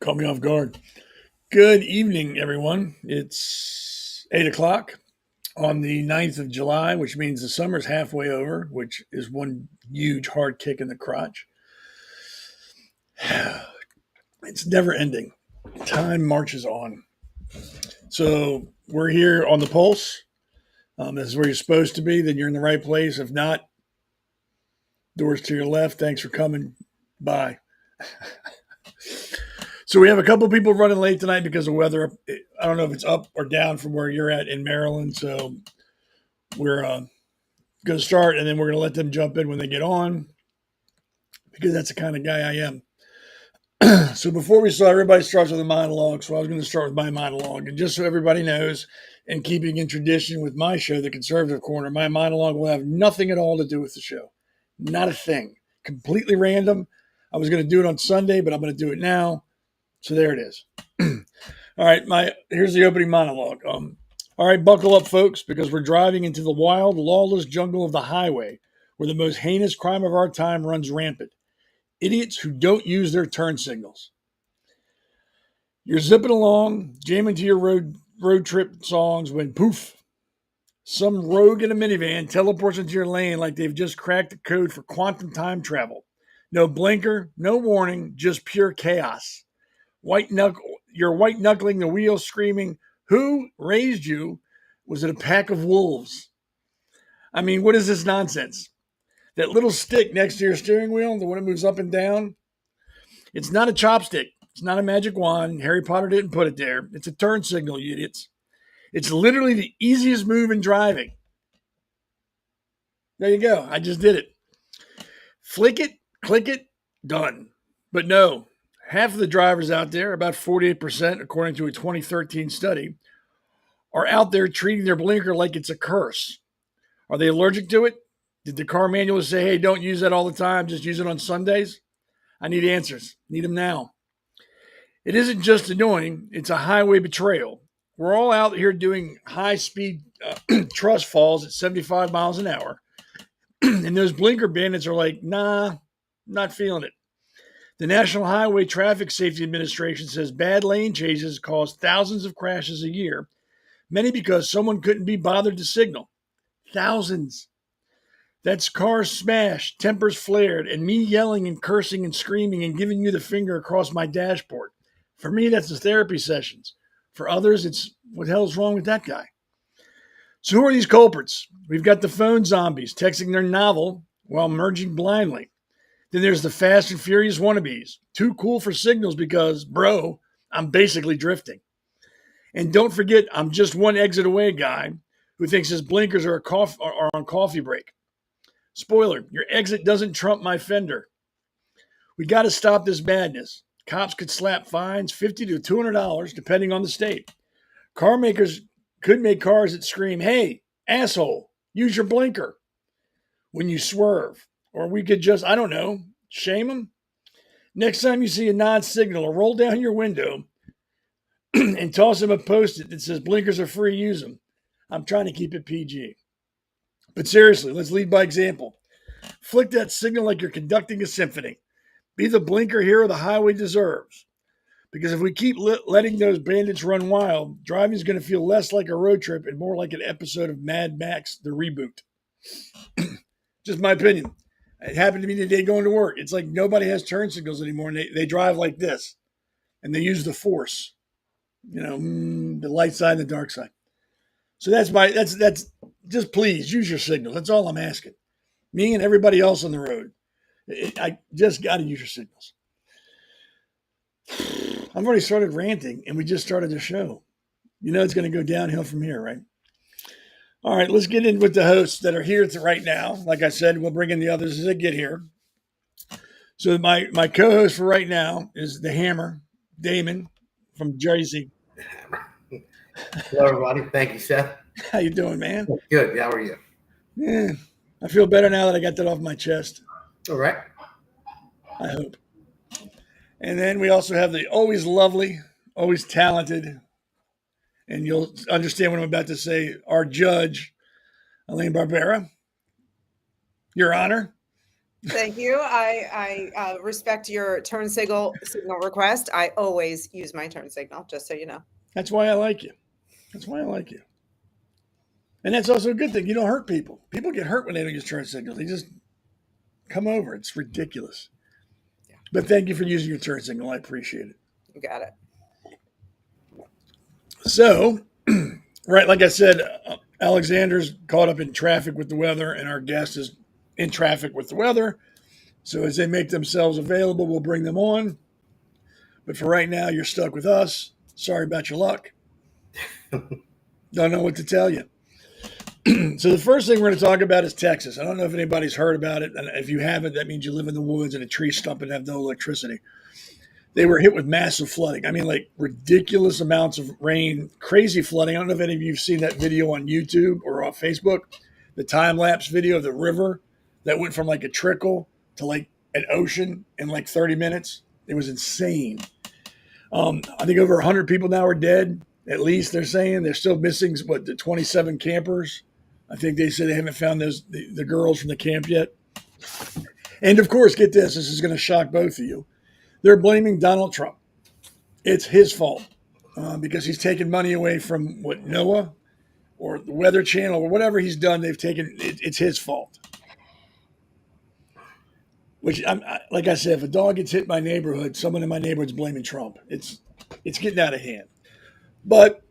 Caught me off guard. Good evening, everyone. It's 8 o'clock on the 9th of July, which means the summer's halfway over, which is one huge hard kick in the crotch. It's never ending. Time marches on. So we're here on the pulse. This is where you're supposed to be. Then you're in the right place. If not, doors to your left. Thanks for coming. Bye. So we have a couple people running late tonight because of weather. I don't know if it's up or down from where you're at in Maryland. So we're going to start, and then we're going to let them jump in when they get on because that's the kind of guy I am. So before we start, everybody starts with a monologue. So I was going to start with my monologue. And just so everybody knows, and keeping in tradition with my show, The Conservative Corner, my monologue will have nothing at all to do with the show. Not a thing. Completely random. I was going to do it on Sunday, but I'm going to do it now. So there it is. All right, here's the opening monologue. All right, buckle up, folks, because we're driving into the wild, lawless jungle of the highway, where the most heinous crime of our time runs rampant. Idiots who don't use their turn signals. You're zipping along, jamming to your road trip songs when poof, some rogue in a minivan teleports into your lane like they've just cracked the code for quantum time travel. No blinker, no warning, just pure chaos. You're white knuckling the wheel, screaming, "Who raised you? Was it a pack of wolves?" I mean, what is this nonsense? That little stick next to your steering wheel, the one that moves up and down, it's not a chopstick. It's not a magic wand. Harry Potter didn't put it there. It's a turn signal, you idiots. It's literally the easiest move in driving. There you go. I just did it. Flick it, click it, done. But no, half of the drivers out there, about 48%, according to a 2013 study, are out there treating their blinker like it's a curse. Are they allergic to it? Did the car manual say, hey, don't use that all the time, just use it on Sundays? I need answers. Need them now. It isn't just annoying, it's a highway betrayal. We're all out here doing high-speed trust falls at 75 miles an hour, and those blinker bandits are like, nah, not feeling it. The National Highway Traffic Safety Administration says bad lane changes cause thousands of crashes a year, many because someone couldn't be bothered to signal. Thousands. That's cars smashed, tempers flared, and me yelling and cursing and screaming and giving you the finger across my dashboard. For me, that's the therapy sessions. For others, it's what the hell's wrong with that guy? So who are these culprits? We've got the phone zombies texting their novel while merging blindly. Then there's the fast and furious wannabes. Too cool for signals because, bro, I'm basically drifting. And don't forget, I'm just one exit away guy who thinks his blinkers are on coffee break. Spoiler, your exit doesn't trump my fender. We got to stop this madness. Cops could slap fines $50 to $200 depending on the state. Car makers could make cars that scream, hey, asshole, use your blinker when you swerve. Or we could just, I don't know, shame them. Next time you see a non-signal, or roll down your window and toss him a post-it that says blinkers are free, use them. I'm trying to keep it PG. But seriously, let's lead by example. Flick that signal like you're conducting a symphony. Be the blinker hero the highway deserves. Because if we keep letting those bandits run wild, driving is going to feel less like a road trip and more like an episode of Mad Max, the reboot. Just my opinion. It happened to me today going to work. It's like nobody has turn signals anymore, and they drive like this. And they use the force. You know, the light side and the dark side. So that's just please use your signals. That's all I'm asking. Me and everybody else on the road. I just got to use your signals. I've already started ranting, and we just started the show. You know it's going to go downhill from here, right? All right, let's get in with the hosts that are here right now. Like I said, we'll bring in the others as they get here. So my co-host for right now is the Hammer, Damon from Jersey. Hello, everybody. Thank you, Seth. How you doing, man? Good. How are you? Yeah, I feel better now that I got that off my chest. All right. I hope. And then we also have the always lovely, always talented, and you'll understand what I'm about to say, our judge, Elena Barbera. Your Honor. Thank you. I respect your turn signal request. I always use my turn signal, just so you know. That's why I like you. That's why I like you. And that's also a good thing. You don't hurt people. People get hurt when they don't use turn signals. They just come over. It's ridiculous. Yeah. But thank you for using your turn signal. I appreciate it. You got it. So, right, like I said, Alexandra's caught up in traffic with the weather, and our guest is in traffic with the weather. So as they make themselves available, we'll bring them on. But for right now, you're stuck with us. Sorry about your luck. Don't know what to tell you. So the first thing we're going to talk about is Texas. I don't know if anybody's heard about it. And if you haven't, that means you live in the woods and a tree stump and have no electricity. They were hit with massive flooding. I mean, like ridiculous amounts of rain, crazy flooding. I don't know if any of you have seen that video on YouTube or on Facebook, the time-lapse video of the river that went from like a trickle to like an ocean in like 30 minutes. It was insane. I think over 100 people now are dead. At least they're saying they're still missing, the 27 campers. I think they said they haven't found the girls from the camp yet. And of course, get this is going to shock both of you. They're blaming Donald Trump. It's his fault because he's taken money away from NOAA or the Weather Channel or whatever he's done. They've taken it's his fault. Which, like I said, if a dog gets hit in my neighborhood, someone in my neighborhood's blaming Trump. It's getting out of hand. But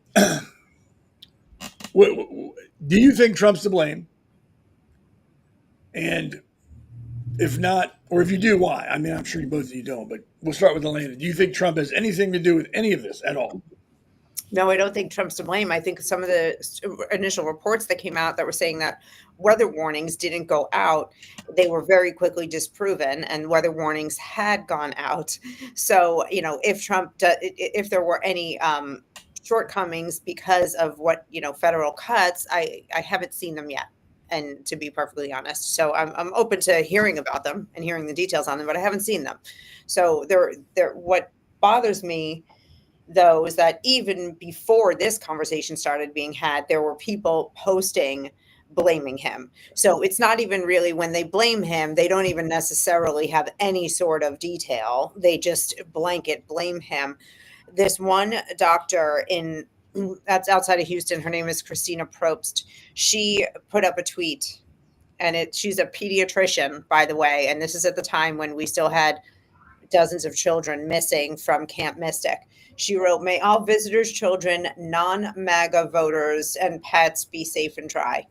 do you think Trump's to blame? And if not, or if you do, why? I mean, I'm sure both of you don't, but we'll start with Elena. Do you think Trump has anything to do with any of this at all? No, I don't think Trump's to blame. I think some of the initial reports that came out that were saying that weather warnings didn't go out, they were very quickly disproven, and weather warnings had gone out. So, if there were any shortcomings because of what, federal cuts, I haven't seen them yet. And to be perfectly honest, so I'm open to hearing about them and hearing the details on them, but I haven't seen them. So what bothers me, though, is that even before this conversation started being had, there were people posting blaming him. So it's not even really when they blame him, they don't even necessarily have any sort of detail. They just blanket blame him. This one doctor that's outside of Houston, her name is Christina Probst. She put up a tweet, and she's a pediatrician, by the way. And this is at the time when we still had dozens of children missing from Camp Mystic. She wrote, "May all visitors, children, non-MAGA voters, and pets be safe and dry."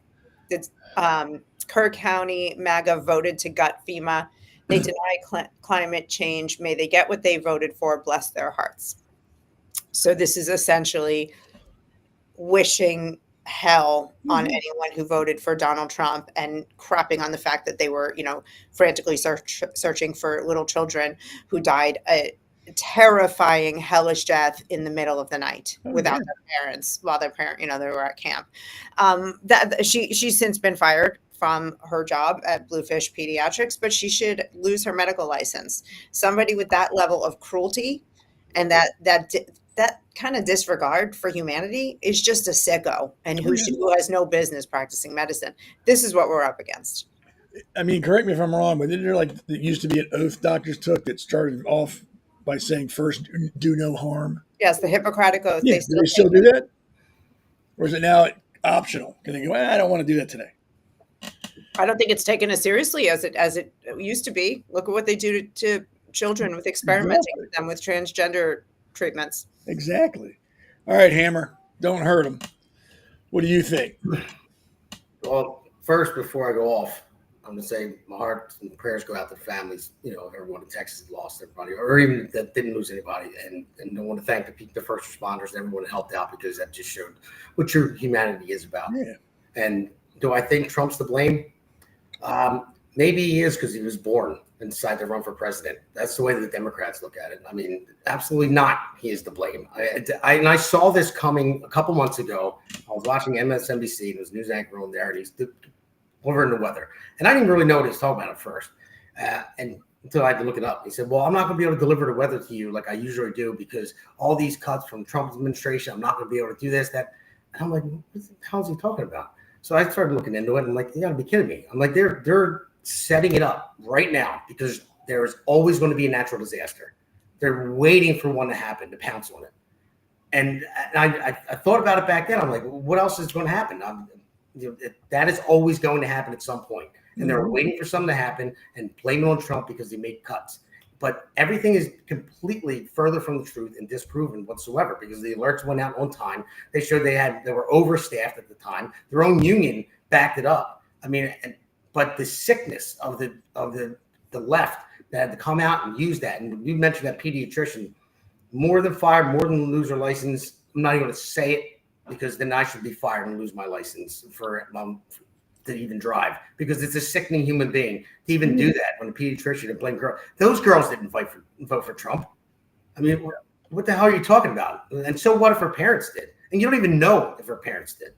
Kerr County MAGA voted to gut FEMA. They deny climate change. May they get what they voted for. Bless their hearts. So this is essentially wishing hell on anyone who voted for Donald Trump and crapping on the fact that they were, frantically searching for little children who died a terrifying, hellish death in the middle of the night without their parents while their they were at camp. She's since been fired from her job at Bluefish Pediatrics, but she should lose her medical license. Somebody with that level of cruelty and that kind of disregard for humanity is just a sicko, and who has no business practicing medicine. This is what we're up against. I mean, correct me if I'm wrong, but didn't there it used to be an oath doctors took that started off by saying first, do no harm? Yes, the Hippocratic Oath. Yeah, do they still do that? Or is it now optional? Can they go, I don't want to do that today? I don't think it's taken as seriously as it used to be. Look at what they do to children with experimenting with them with transgender treatments. Exactly. All right, Hammer, don't hurt them. What do you think? Well, first, before I go off, I'm going to say my heart and prayers go out to the families, everyone in Texas that lost everybody, or even that didn't lose anybody. And I want to thank the first responders and everyone that helped out, because that just showed what true humanity is about. Yeah. And do I think Trump's to blame? Maybe he is, because he was born and decided to run for president. That's the way the Democrats look at it. I mean, absolutely not. He is to blame. I saw this coming a couple months ago. I was watching MSNBC, and there was a news anchor on there, and he's delivering the weather. And I didn't really know what he was talking about at first, and until I had to look it up. He said, well, I'm not going to be able to deliver the weather to you like I usually do, because all these cuts from Trump's administration, I'm not going to be able to do this, that. And I'm like, what the hell is he talking about? So I started looking into it, and I'm like, you got to be kidding me. I'm like, they're setting it up right now because there's always going to be a natural disaster. They're waiting for one to happen to pounce on it. And I thought about it back then. I'm like, well, what else is going to happen? That is always going to happen at some point. And they're waiting for something to happen and blame it on Trump because they made cuts. But everything is completely further from the truth and disproven whatsoever because the alerts went out on time. They showed they were overstaffed at the time. Their own union backed it up. I mean, but the sickness of the left that had to come out and use that. And you mentioned that pediatrician, more than fired, more than lose their license. I'm not even going to say it because then I should be fired and lose my license to even drive because it's a sickening human being to even do that when a pediatrician and blame girl. Those girls didn't vote for Trump. I mean, what the hell are you talking about? And so what if her parents did? And you don't even know if her parents did.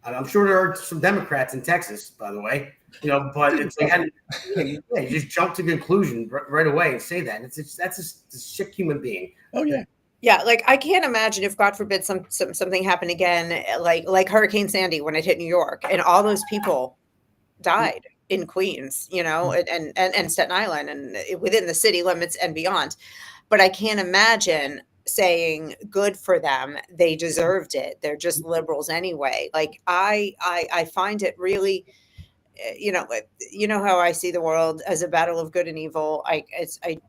I'm sure there are some Democrats in Texas, by the way, but it's like, you just jump to conclusion right away and say that. That's a sick human being. Oh yeah. Yeah, like I can't imagine if God forbid something happened again, like Hurricane Sandy when it hit New York, and all those people died in Queens, and Staten Island, and within the city limits and beyond. But I can't imagine saying good for them. They deserved it. They're just liberals anyway. Like I find it really. How I see the world as a battle of good and evil. I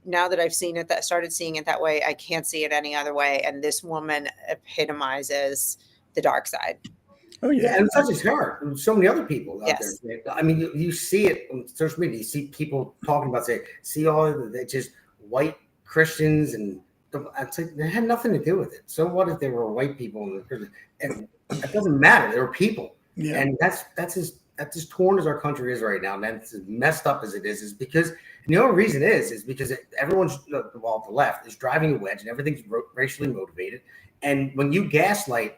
now that I've seen it, started seeing it that way, I can't see it any other way. And this woman epitomizes the dark side. Oh yeah, and such as her, and so many other people out there. I mean, you see it on social media. You see people talking about see all of the just white Christians, and it's like, they had nothing to do with it. So what if they were white people? And it doesn't matter. They were people, and that's as torn as our country is right now, and that's as messed up as it is because the only reason is because everyone's, the left is driving a wedge and everything's racially motivated. And when you gaslight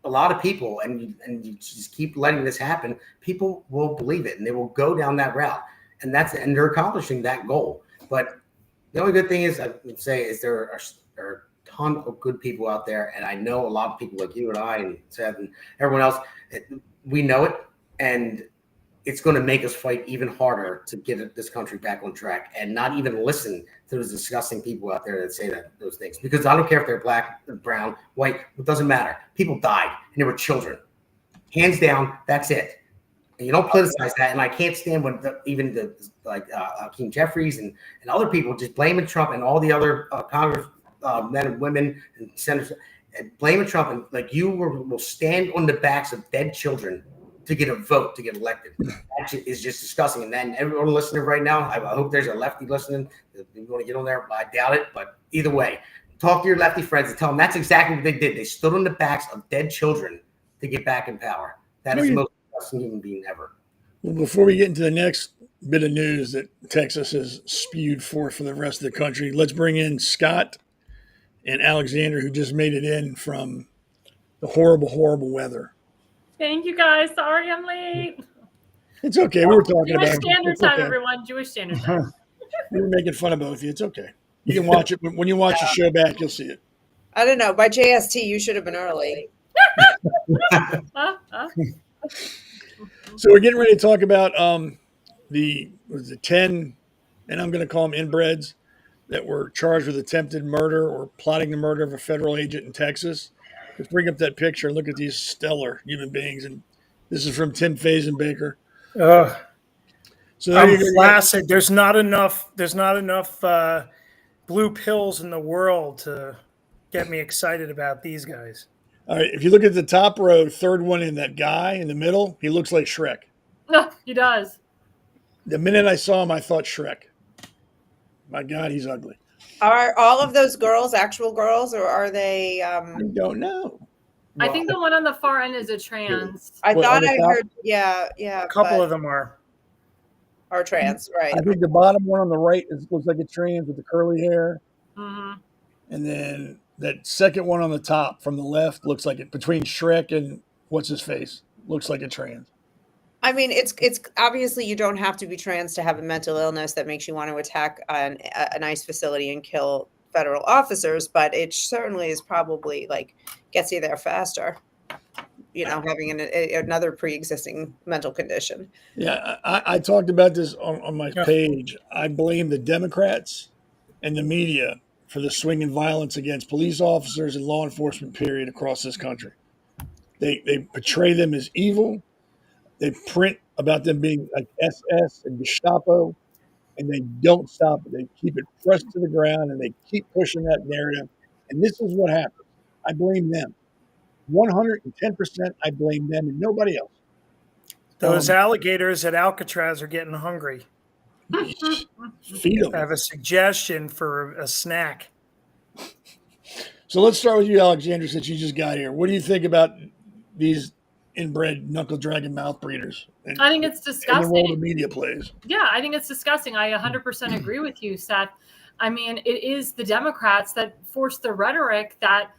a lot of people and you just keep letting this happen, people will believe it and they will go down that route. And they're accomplishing that goal. But the only good thing is, I would say, is there are a ton of good people out there. And I know a lot of people like you and I and Seth and everyone else, we know it. And it's going to make us fight even harder to get this country back on track and not even listen to those disgusting people out there that say those things. Because I don't care if they're black, brown, white, it doesn't matter. People died and they were children. Hands down, that's it. And you don't politicize that. And I can't stand when Hakeem Jeffries and other people just blaming Trump and all the other Congress men and women and senators and blaming Trump. And like you will stand on the backs of dead children to get a vote to get elected. That is just disgusting. And then everyone listening right now, I hope there's a lefty listening. If you want to get on there, I doubt it. But either way, talk to your lefty friends and tell them that's exactly what they did. They stood on the backs of dead children to get back in power. That is the most disgusting human being ever. Well, before we get into the next bit of news that Texas has spewed forth for the rest of the country, let's bring in Scott and Alexandra, who just made it in from the horrible, horrible weather. Thank you guys. Sorry I'm late. It's okay. We were talking Jewish about Standard Time, everyone. Jewish Standard Time. We were making fun of both of you. It's okay. You can watch it. When you watch the show back, you'll see it. I don't know. By JST, you should have been early. So we're getting ready to talk about the 10, and I'm going to call them inbreds, that were charged with attempted murder or plotting the murder of a federal agent in Texas. Let's bring up that picture and look at these stellar human beings. And this is from Tim Fazenbaker. So I'm flaccid. There's not enough blue pills in the world to get me excited about these guys. All right. If you look at the top row, third one in, that guy in the middle, he looks like Shrek. No, he does. The minute I saw him, I thought Shrek. My God, he's ugly. Are all of those girls actual girls, or are they? I don't know. I think the one on the far end is a trans. I thought I heard. Yeah. A couple of them are trans, right? I think the bottom one on the right looks like a trans with the curly hair. Mm-hmm. And then that second one on the top from the left looks like it, between Shrek and what's his face, looks like a trans. I mean, it's obviously you don't have to be trans to have a mental illness that makes you want to attack an ICE facility and kill federal officers, but it certainly is probably gets you there faster. having another pre-existing mental condition. Yeah, I talked about this on my page. I blame the Democrats and the media for the swing in violence against police officers and law enforcement, period, across this country. They portray them as evil. They print about them being like SS and Gestapo, and they don't stop it. They keep it pressed to the ground, and they keep pushing that narrative. And this is what happens. I blame them. 110%, I blame them and nobody else. Those alligators at Alcatraz are getting hungry. Feed them. I have a suggestion for a snack. So let's start with you, Alexandra, since you just got here. What do you think about these inbred knuckle dragging mouth breeders? I think it's disgusting. And the role the media plays. Yeah, I think it's disgusting. I 100% agree with you, Seth. I mean, it is the Democrats that force the rhetoric that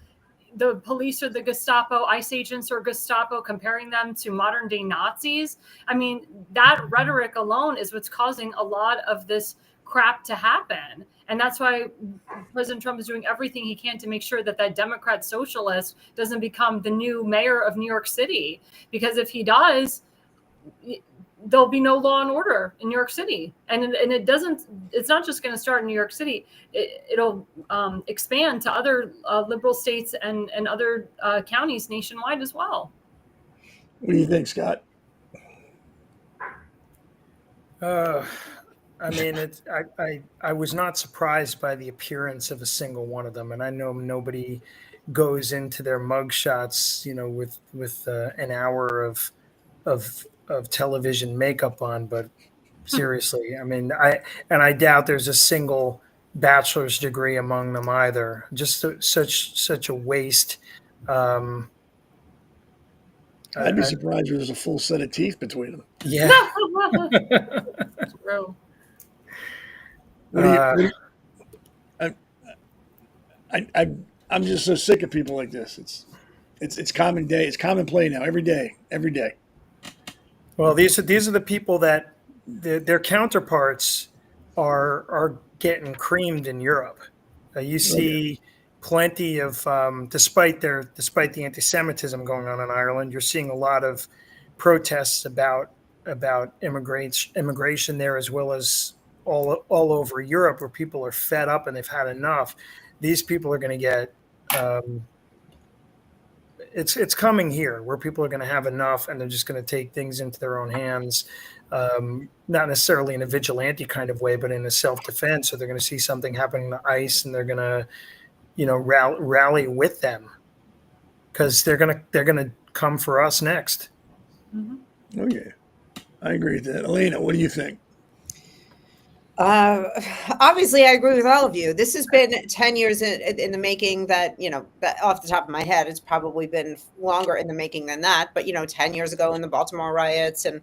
the police are the Gestapo, ICE agents are Gestapo, comparing them to modern day Nazis. I mean, that rhetoric alone is what's causing a lot of this crap to happen. And that's why President Trump is doing everything he can to make sure that that Democrat socialist doesn't become the new mayor of New York City. Because if he does, there'll be no law and order in New York City. And it's not just going to start in New York City. It'll expand to other liberal states and other counties nationwide as well. What do you think, Scott? I mean, I was not surprised by the appearance of a single one of them. And I know nobody goes into their mugshots, with an hour of television makeup on, but seriously, I mean, I doubt there's a single bachelor's degree among them either. Just such a waste. I'd be surprised if there's a full set of teeth between them. Yeah. True. I'm just so sick of people like this. It's common day. It's common play now. Every day. Well, these are the people that their counterparts are getting creamed in Europe. You see plenty of, despite the anti-Semitism going on in Ireland, you're seeing a lot of protests about immigration there, as well as all over Europe, where people are fed up and they've had enough. These people are going to get. It's coming here, where people are going to have enough, and they're just going to take things into their own hands, not necessarily in a vigilante kind of way, but in a self-defense. So they're going to see something happening to ICE, and they're going to, rally with them, because they're going to come for us next. Mm-hmm. Oh yeah, I agree with that. Elena, what do you think? Obviously, I agree with all of you. This has been 10 years in the making. That off the top of my head, it's probably been longer in the making than that. But 10 years ago in the Baltimore riots, and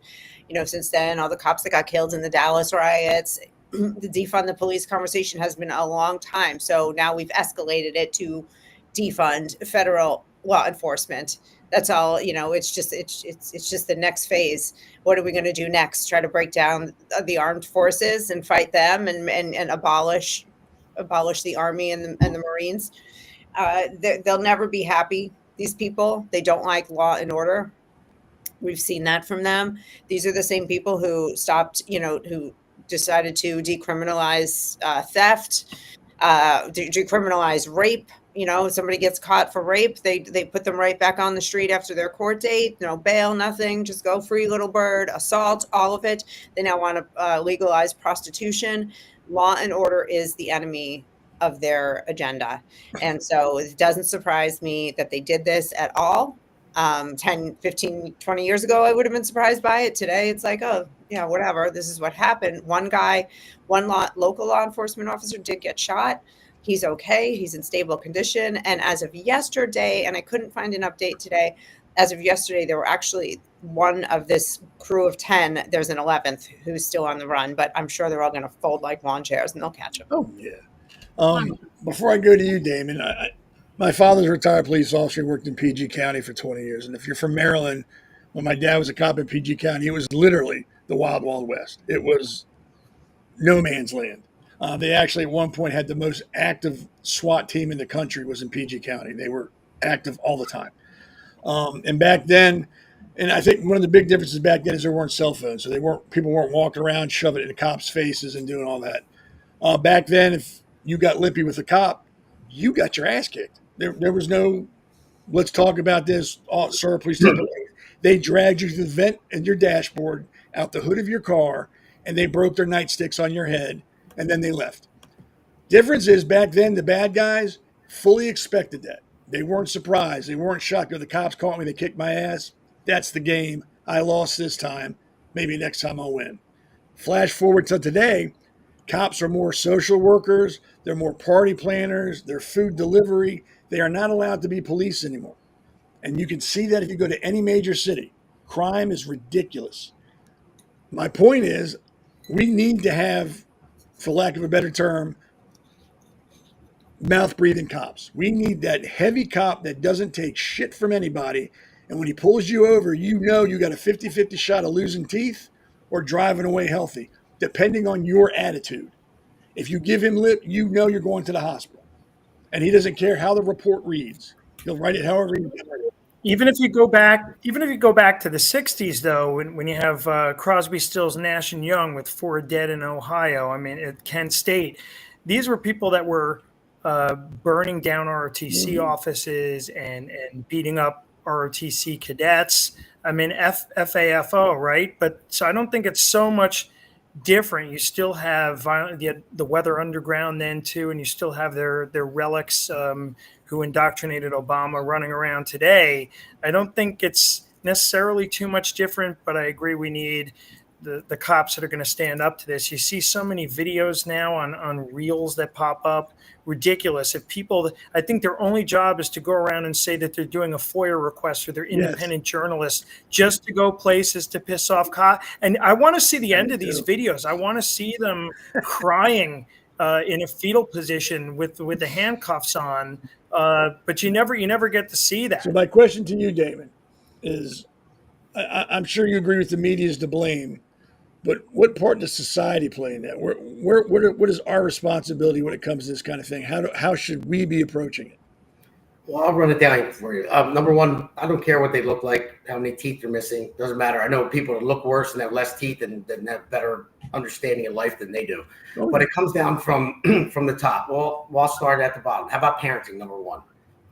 since then, all the cops that got killed in the Dallas riots, the defund the police conversation has been a long time. So now we've escalated it to defund federal law enforcement. That's all. It's just the next phase. What are we going to do next? Try to break down the armed forces and fight them and abolish the Army and the Marines. They'll never be happy. These people, they don't like law and order. We've seen that from them. These are the same people who stopped, who decided to decriminalize theft, decriminalize rape. Somebody gets caught for rape, they put them right back on the street after their court date. No bail, nothing, just go free, little bird. Assault, all of it. They now want to legalize prostitution. Law and order is the enemy of their agenda. And so it doesn't surprise me that they did this at all. 10, 15, 20 years ago, I would have been surprised by it. Today, it's like, oh, yeah, whatever. This is what happened. One local law enforcement officer did get shot. He's okay. He's in stable condition. And as of yesterday, and I couldn't find an update today, as of yesterday, there were actually one of this crew of 10. There's an 11th who's still on the run, but I'm sure they're all going to fold like lawn chairs and they'll catch him. Oh, yeah. Before I go to you, Damon, my father's a retired police officer. He worked in PG County for 20 years. And if you're from Maryland, when my dad was a cop in PG County, it was literally the Wild Wild West. It was no man's land. They actually at one point had the most active SWAT team in the country was in PG County. They were active all the time. And back then, and I think one of the big differences back then is there weren't cell phones, so people weren't walking around shoving it in cops' faces and doing all that. Back then, if you got lippy with a cop, you got your ass kicked. There was no let's talk about this, sir, please step away. They dragged you to the vent in your dashboard, out the hood of your car, and they broke their nightsticks on your head, and then they left. Difference is back then, the bad guys fully expected that. They weren't surprised. They weren't shocked. Oh, the cops caught me. They kicked my ass. That's the game. I lost this time. Maybe next time I'll win. Flash forward to today, cops are more social workers. They're more party planners. They're food delivery. They are not allowed to be police anymore. And you can see that if you go to any major city. Crime is ridiculous. My point is, we need to have, for lack of a better term, mouth-breathing cops. We need that heavy cop that doesn't take shit from anybody. And when he pulls you over, you know you got a 50-50 shot of losing teeth or driving away healthy, depending on your attitude. If you give him lip, you know you're going to the hospital. And he doesn't care how the report reads. He'll write it however he wants. Even if you go back to the 60s, though, when you have Crosby, Stills, Nash and Young with 4 dead in Ohio, I mean, at Kent State, these were people that were burning down ROTC offices and beating up ROTC cadets. I mean, FAFO, right? But so I don't think it's so much different. You still have the Weather Underground then too, and you still have their relics who indoctrinated Obama running around today. I don't think it's necessarily too much different, but I agree we need the cops that are going to stand up to this. You see so many videos now on reels that pop up. Ridiculous. If people, I think their only job is to go around and say that they're doing a FOIA request or they're independent journalists just to go places to piss off cops. And I want to see the end of these videos. I want to see them crying in a fetal position with the handcuffs on. But you never get to see that. So my question to you, Damon, is I'm sure you agree with the media is to blame. But what part does society play in that? What is our responsibility when it comes to this kind of thing? How should we be approaching it? Well, I'll run it down for you. Number one, I don't care what they look like, how many teeth they're missing. Doesn't matter. I know people that look worse and have less teeth and have better understanding of life than they do. But it comes down from the top. Well, I'll start at the bottom. How about parenting, number one?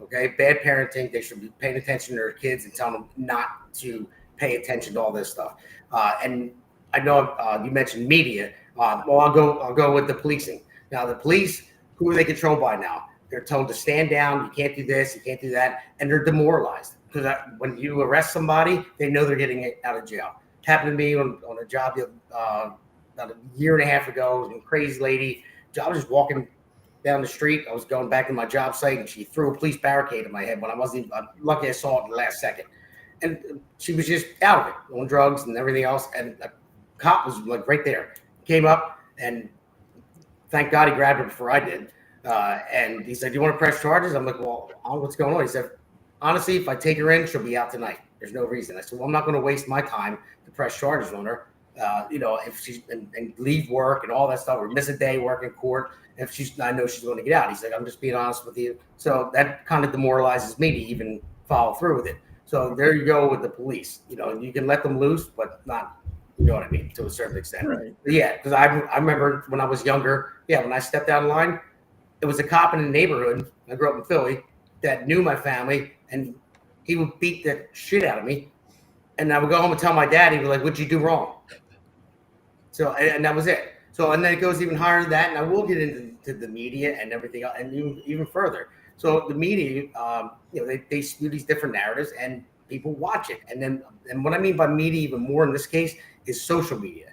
Okay, bad parenting. They should be paying attention to their kids and telling them not to pay attention to all this stuff. And I know you mentioned media. Well, I'll go with the policing. Now, the police, who are they controlled by now? They're told to stand down. You can't do this. You can't do that. And they're demoralized because when you arrest somebody, they know they're getting out of jail. It happened to me on a job about a year and a half ago. It was a crazy lady. I was just walking down the street. I was going back to my job site, and she threw a police barricade in my head when I wasn't even lucky I saw it in the last second. And she was just out of it, on drugs and everything else. And a cop was like right there. Came up, and thank God he grabbed her before I did. And he said, "Do you want to press charges?" I'm like, "Well, what's going on?" He said, "Honestly, if I take her in, she'll be out tonight. There's no reason." I said, "Well, I'm not going to waste my time to press charges on her. If she's and leave work and all that stuff, or miss a day work in court. If I know she's going to get out." He said, "I'm just being honest with you." So that kind of demoralizes me to even follow through with it. So there you go with the police. You can let them loose, but not. You know what I mean, to a certain extent. Right. Yeah, because I remember when I was younger. Yeah, when I stepped out of line, it was a cop in the neighborhood. I grew up in Philly that knew my family, and he would beat the shit out of me. And I would go home and tell my dad. He'd be like, "What'd you do wrong?" So, and that was it. So, and then it goes even higher than that. And I will get into the media and everything else, and even further. So the media, they spew these different narratives, and people watch it. And what I mean by media, even more in this case, is social media.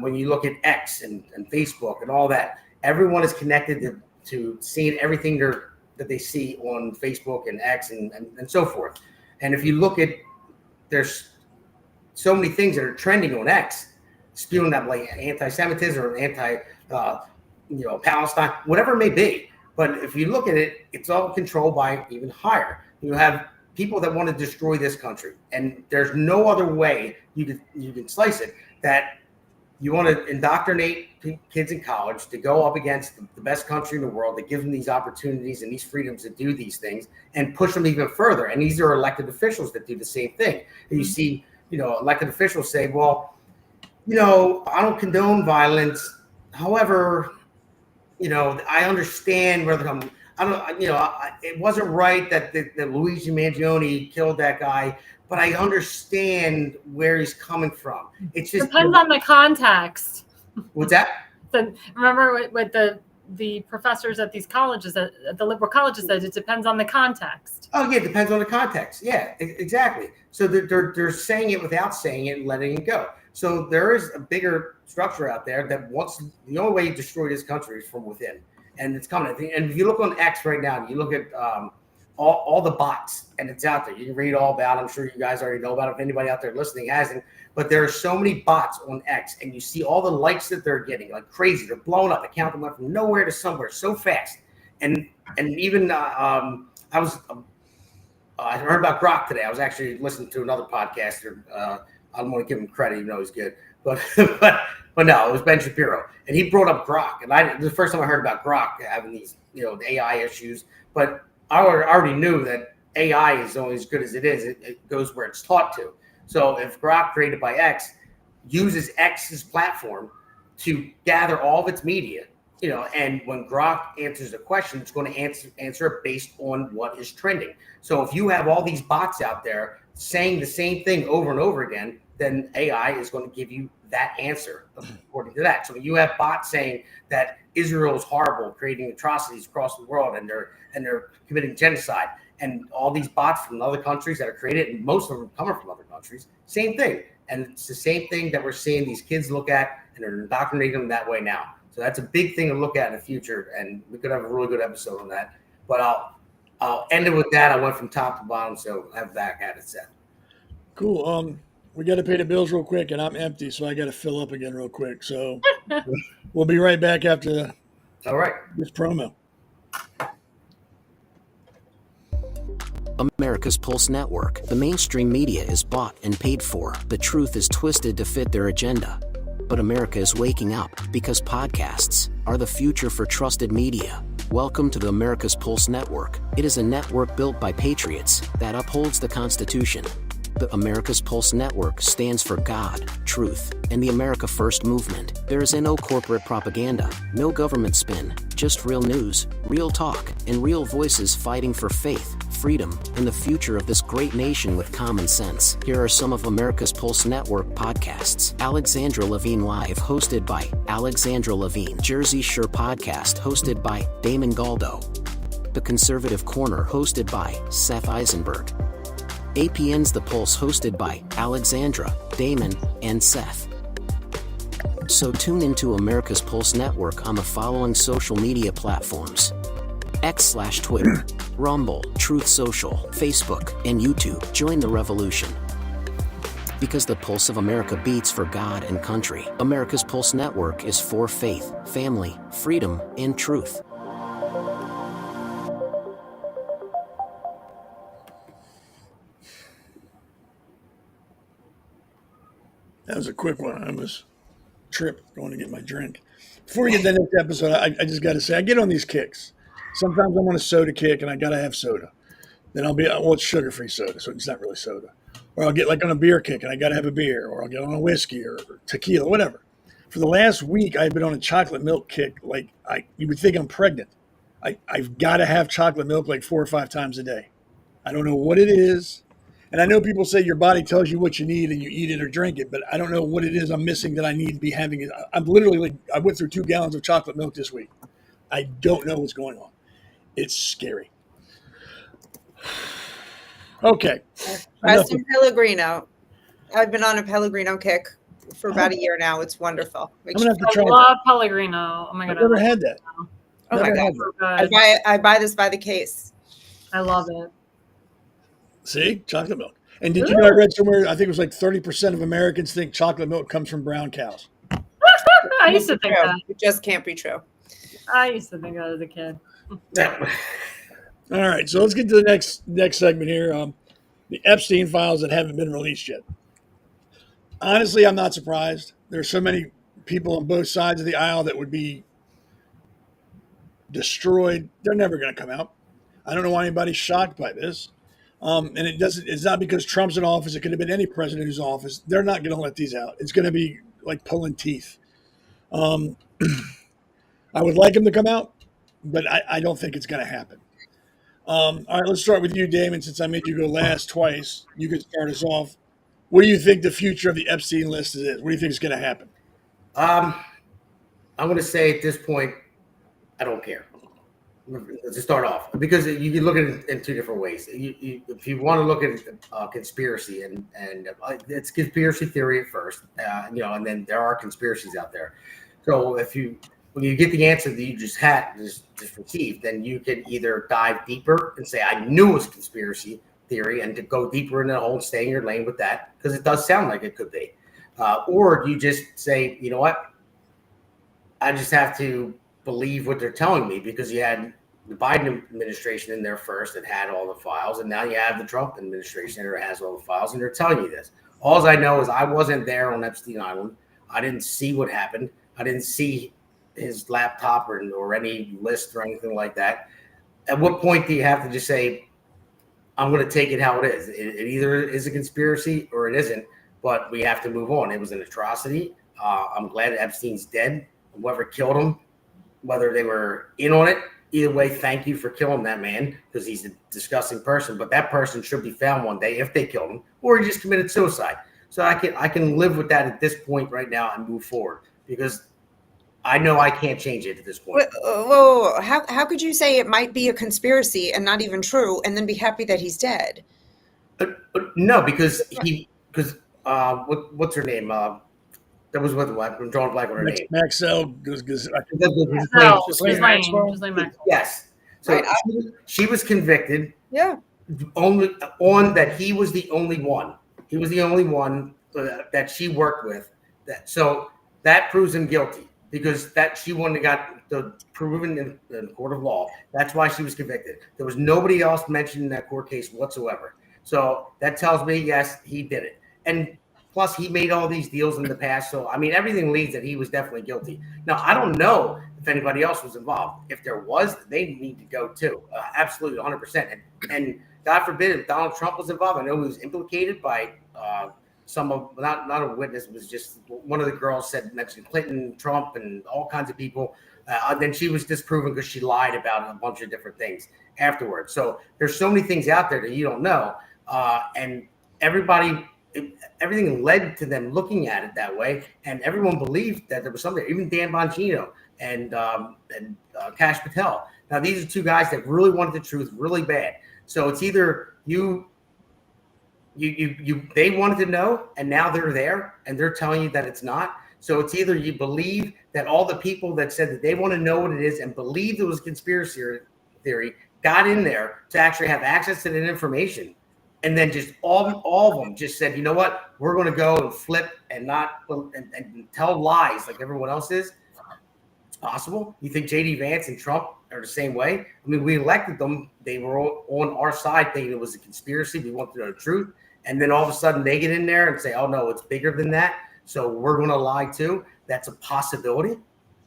When you look at X and Facebook and all that, everyone is connected to seeing everything that they see on Facebook and X and so forth. And if you look at, there's so many things that are trending on X, spewing that like anti-Semitism or Palestine, whatever it may be. But if you look at it, it's all controlled by even higher. You have people that want to destroy this country, and there's no other way you can slice it that You want to indoctrinate kids in college to go up against the best country in the world, to give them these opportunities and these freedoms to do these things and push them even further. And these are elected officials that do the same thing. And you see, elected officials say, well, I don't condone violence. However, I understand where they're coming. It wasn't right that Luigi Mangione killed that guy, but I understand where he's coming from. It just depends on the context. What's that? Remember with the professors at these colleges, at the liberal colleges, said it depends on the context. Oh yeah, it depends on the context. Yeah, exactly. So they're saying it without saying it and letting it go. So there is a bigger structure out there that wants, the only way you destroy this country is from within, and it's coming. And if you look on X right now, you look at all the bots, and it's out there. You can read all about it. I'm sure you guys already know about it. If anybody out there listening hasn't, but there are so many bots on X, and you see all the likes that they're getting like crazy. They're blowing up. The count went from nowhere to somewhere so fast. And even I heard about Grok today. I was actually listening to another podcaster. I don't want to give him credit, even though he's good, but no, it was Ben Shapiro, and he brought up Grok, and the first time I heard about Grok having these AI issues, but I already knew that AI is only as good as it is. It goes where it's taught to. So if Grok, created by X, uses X's platform to gather all of its media, and when Grok answers a question, it's going to answer it based on what is trending. So if you have all these bots out there saying the same thing over and over again, then AI is going to give you that answer according to that. So when you have bots saying that Israel is horrible, creating atrocities across the world, and they're committing genocide, and all these bots from other countries that are created, and most of them coming from other countries, same thing. And it's the same thing that we're seeing these kids look at, and they're indoctrinating them that way now. So that's a big thing to look at in the future, and we could have a really good episode on that. But I'll end it with that. I went from top to bottom, so have back at it, Seth. Cool. We got to pay the bills real quick, and I'm empty, so I got to fill up again real quick. So we'll be right back after this promo. America's Pulse Network. The mainstream media is bought and paid for. The truth is twisted to fit their agenda. But America is waking up because podcasts are the future for trusted media. Welcome to the America's Pulse Network. It is a network built by patriots that upholds the Constitution. The America's Pulse Network stands for God, truth, and the America First movement. There is no corporate propaganda, no government spin, just real news, real talk, and real voices fighting for faith, freedom, and the future of this great nation with common sense. Here are some of America's Pulse Network podcasts. Alexandra Levine Live, hosted by Alexandra Levine. Jersey Shore Podcast, hosted by Damon Galdo. The Conservative Corner, hosted by Seth Eisenberg. APN's The Pulse, hosted by Alexandra, Damon, and Seth. So tune into America's Pulse Network on the following social media platforms: X/Twitter, Rumble, Truth Social, Facebook, and YouTube. Join the revolution. Because the pulse of America beats for God and country. America's Pulse Network is for faith, family, freedom, and truth. That was a quick one. I almost tripped going to get my drink. Before we get to the next episode, I just got to say, I get on these kicks. Sometimes I'm on a soda kick, and I got to have soda. Then it's sugar-free soda, so it's not really soda. Or I'll get on a beer kick, and I got to have a beer. Or I'll get on a whiskey or tequila, whatever. For the last week, I've been on a chocolate milk kick. You would think I'm pregnant. I've got to have chocolate milk 4 or 5 times a day. I don't know what it is. And I know people say your body tells you what you need and you eat it or drink it, but I don't know what it is I'm missing that I need to be having it. I'm literally I went through 2 gallons of chocolate milk this week. I don't know what's going on. It's scary. Okay. Rest in Pellegrino. I've been on a Pellegrino kick for about a year now. It's wonderful. I'm gonna have to try I love Pellegrino. Oh my God. I've never had that. Oh my God. I buy this by the case. I love it. See? Chocolate milk. And did you know I read somewhere, I think it was 30% of Americans think chocolate milk comes from brown cows. I used to think that. It just can't be true. I used to think that as a kid. All right, so let's get to the next segment here. The Epstein files that haven't been released yet. Honestly, I'm not surprised. There's so many people on both sides of the aisle that would be destroyed. They're never going to come out. I don't know why anybody's shocked by this. And it's not because Trump's in office. It could have been any president who's in office. They're not going to let these out. It's going to be like pulling teeth. I would like him to come out, but I don't think it's going to happen. All right, let's start with you, Damon, since I made you go last twice. You can start us off. What do you think the future of the Epstein list is? What do you think is going to happen? I'm going to say at this point, I don't care. To start off, because you can look at it in two different ways. If you want to look at conspiracy, and it's conspiracy theory at first, and then there are conspiracies out there. So when you get the answer that you just received, then you can either dive deeper and say, I knew it was conspiracy theory, and to go deeper in the hole and stay in your lane with that, because it does sound like it could be. Or you just say, you know what, I just have to believe what they're telling me, because you had the Biden administration in there first that had all the files, and now you have the Trump administration that has all the files, and they're telling you this. All I know is I wasn't there on Epstein Island. I didn't see what happened. I didn't see his laptop or any list or anything like that. At what point do you have to just say, I'm going to take it how it is? It either is a conspiracy or it isn't, but we have to move on. It was an atrocity. I'm glad Epstein's dead. Whoever killed him, whether they were in on it, either way, thank you for killing that man, because he's a disgusting person. But that person should be found one day if they killed him, or he just committed suicide. So I can live with that at this point right now and move forward, because I know I can't change it at this point. Whoa. How could you say it might be a conspiracy and not even true, and then be happy that he's dead? No, because what's her name? That was with what? I'm drawing blank on her name. Maxwell. Yes. So she was convicted. Yeah. Only on that he was the only one. He was the only one that she worked with. So that proves him guilty, because that she wouldn't have got the proven in the court of law. That's why she was convicted. There was nobody else mentioned in that court case whatsoever. So that tells me, yes, he did it. And plus, he made all these deals in the past. So, I mean, everything leads that he was definitely guilty. Now, I don't know if anybody else was involved. If there was, they need to go too. Absolutely, 100%. And God forbid if Donald Trump was involved. I know he was implicated by not a witness, it was just one of the girls mentioned Clinton, Trump, and all kinds of people. Then she was disproven because she lied about a bunch of different things afterwards. So there's so many things out there that you don't know. And everything led to them looking at it that way, and everyone believed that there was something. Even Dan Bongino and Kash Patel. Now, these are two guys that really wanted the truth really bad. So it's either they wanted to know, and now they're there, and they're telling you that it's not. So it's either you believe that all the people that said that they want to know what it is and believed it was conspiracy theory got in there to actually have access to that information. And then just all of them just said, you know what, we're going to go and flip and not and tell lies like everyone else is. It's possible. You think J.D. Vance and Trump are the same way? I mean, we elected them. They were on our side thinking it was a conspiracy. We wanted to know the truth. And then all of a sudden they get in there and say, oh, no, it's bigger than that. So we're going to lie too. That's a possibility.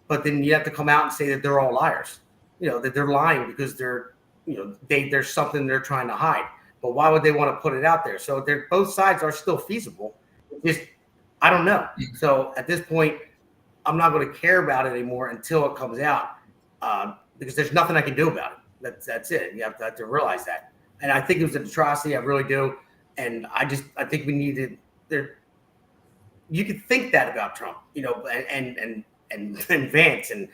But then you have to come out and say that they're all liars, that they're lying because there's something they're trying to hide. But why would they want to put it out there? So both sides are still feasible. I don't know. So at this point, I'm not going to care about it anymore until it comes out, because there's nothing I can do about it. That's it. You have to realize that. And I think it was an atrocity. I really do. And I think we needed there. You could think that about Trump, and Vance and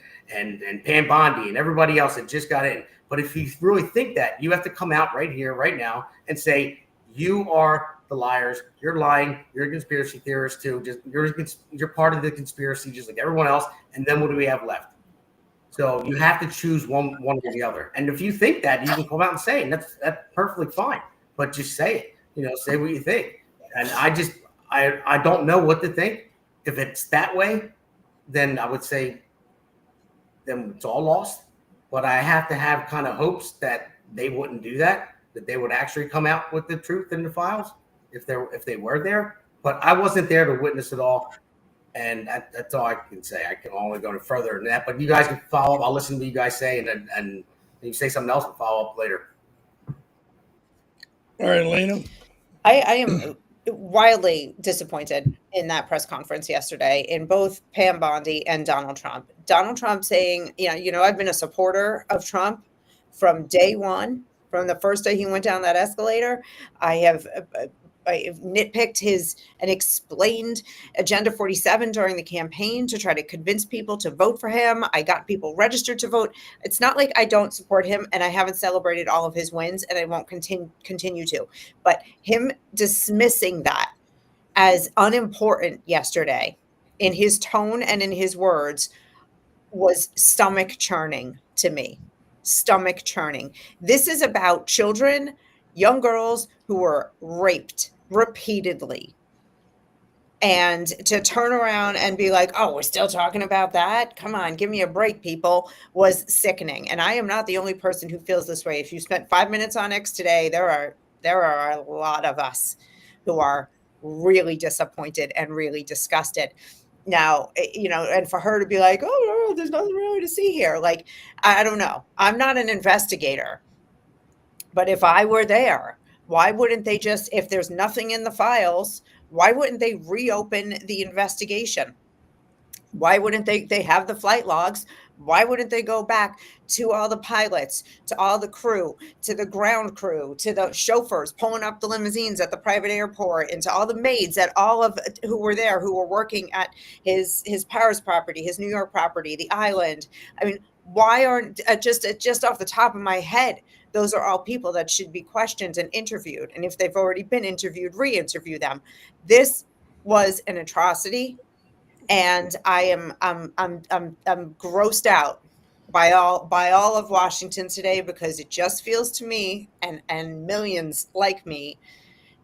Pam Bondi and everybody else that just got in. But if you really think that, you have to come out right here, right now, and say, you are the liars. You're lying. You're a conspiracy theorist too. You're part of the conspiracy, just like everyone else. And then what do we have left? So you have to choose one or the other. And if you think that, you can come out and say it. And that's perfectly fine. But just say it. Say what you think. And I don't know what to think. If it's that way, then I would say then it's all lost. But I have to have kind of hopes that they wouldn't do that they would actually come out with the truth in the files if they were there. But I wasn't there to witness it all. And that's all I can say. I can only go no further than that. But you guys can follow up. I'll listen to what you guys say, and you say something else, and follow up later. All right, Elena. I am wildly disappointed in that press conference yesterday in both Pam Bondi and Donald Trump. Donald Trump saying, I've been a supporter of Trump from day one, from the first day he went down that escalator. I have nitpicked his and explained Agenda 47 during the campaign to try to convince people to vote for him. I got people registered to vote. It's not like I don't support him, and I haven't celebrated all of his wins, and I won't continue to. But him dismissing that as unimportant yesterday in his tone and in his words was stomach churning to me. Stomach churning. This is about children, young girls who were raped repeatedly. And to turn around and be like, oh, we're still talking about that? Come on, give me a break, people, was sickening. And I am not the only person who feels this way. If you spent 5 minutes on X today, there are a lot of us who are really disappointed and really disgusted. Now, and for her to be like, oh, no, there's nothing really to see here. Like, I don't know. I'm not an investigator. But if I were there, why wouldn't they just, if there's nothing in the files, why wouldn't they reopen the investigation? Why wouldn't they have the flight logs? Why wouldn't they go back to all the pilots, to all the crew, to the ground crew, to the chauffeurs pulling up the limousines at the private airport, and to all the maids at all of who were there, who were working at his Paris property, his New York property, the island? I mean, why aren't just off the top of my head, those are all people that should be questioned and interviewed. And if they've already been interviewed, re-interview them. This was an atrocity. And I'm grossed out by all of Washington today, because it just feels to me and millions like me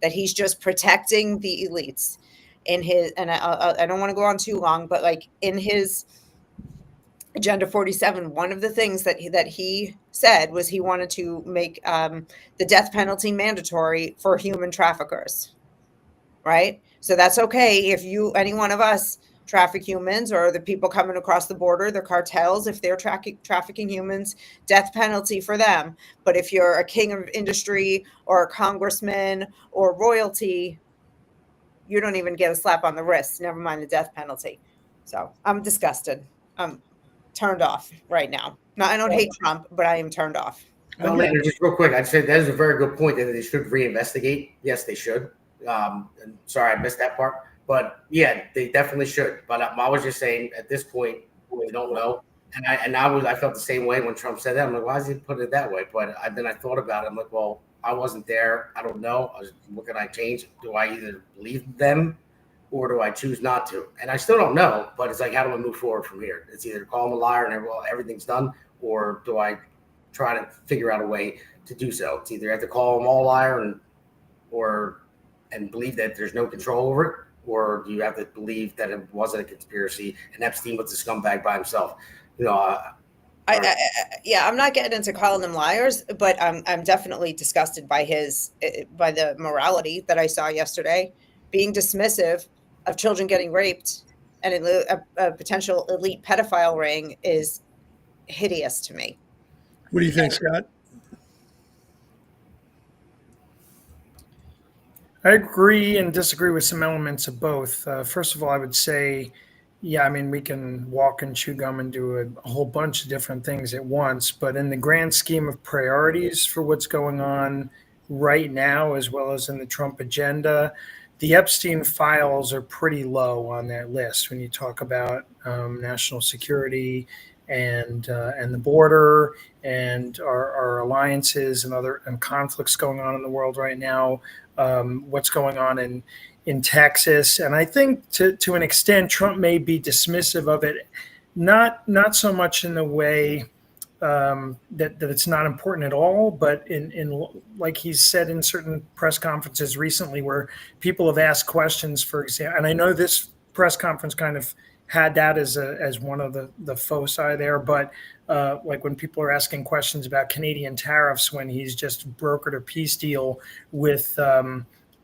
that he's just protecting the elites in his, and I don't want to go on too long, but like in his Agenda 47, one of the things that he said was he wanted to make the death penalty mandatory for human traffickers, right? So that's okay if any one of us traffic humans, or the people coming across the border, the cartels, if they're trafficking humans, death penalty for them. But if you're a king of industry or a congressman or royalty, you don't even get a slap on the wrist, never mind the death penalty. So I'm disgusted. I'm turned off right now. Now, I don't hate Trump, but I am turned off. No, Elena, just real quick, I'd say that is a very good point that they should reinvestigate. Yes, they should. And sorry, I missed that part. But yeah, they definitely should. But I was just saying, at this point, we don't know. And I felt the same way when Trump said that. I'm like, why does he put it that way? But then I thought about it. I'm like, well, I wasn't there. I don't know. What can I change? Do I either believe them or do I choose not to? And I still don't know. But it's like, how do I move forward from here? It's either call him a liar and everything's done, or do I try to figure out a way to do so? It's either I have to call him all a liar and believe that there's no control over it, or do you have to believe that it wasn't a conspiracy and Epstein was a scumbag by himself? I'm not getting into calling them liars, but I'm definitely disgusted by the morality that I saw yesterday, being dismissive of children getting raped, and a potential elite pedophile ring is hideous to me. What do you think, Scott? I agree and disagree with some elements of both. First of all, I would say, yeah, I mean, we can walk and chew gum and do a whole bunch of different things at once. But in the grand scheme of priorities for what's going on right now, as well as in the Trump agenda, the Epstein files are pretty low on that list when you talk about national security and the border and our alliances and conflicts going on in the world right now. What's going on in Texas. And I think to an extent, Trump may be dismissive of it, not so much in the way that it's not important at all, but in like he's said in certain press conferences recently where people have asked questions, for example, and I know this press conference kind of had that as one of the foci there, but like when people are asking questions about Canadian tariffs when he's just brokered a peace deal with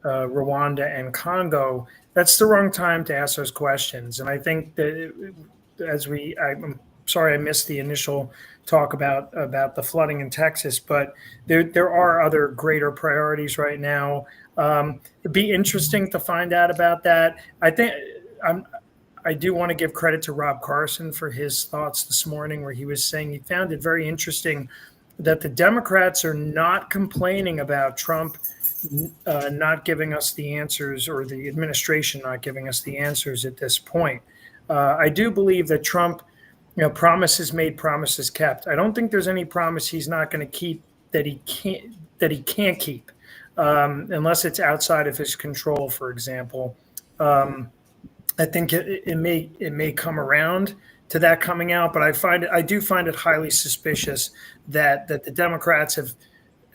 Rwanda and Congo, that's the wrong time to ask those questions. And I think that I'm sorry I missed the initial talk about the flooding in Texas, but there are other greater priorities right now. It'd be interesting to find out about that. I do want to give credit to Rob Carson for his thoughts this morning, where he was saying he found it very interesting that the Democrats are not complaining about Trump not giving us the answers, or the administration not giving us the answers at this point. I do believe that Trump, promises made, promises kept. I don't think there's any promise he's not going to keep that he can't keep, unless it's outside of his control, for example. I think it may come around to that coming out, but I do find it highly suspicious that the Democrats have,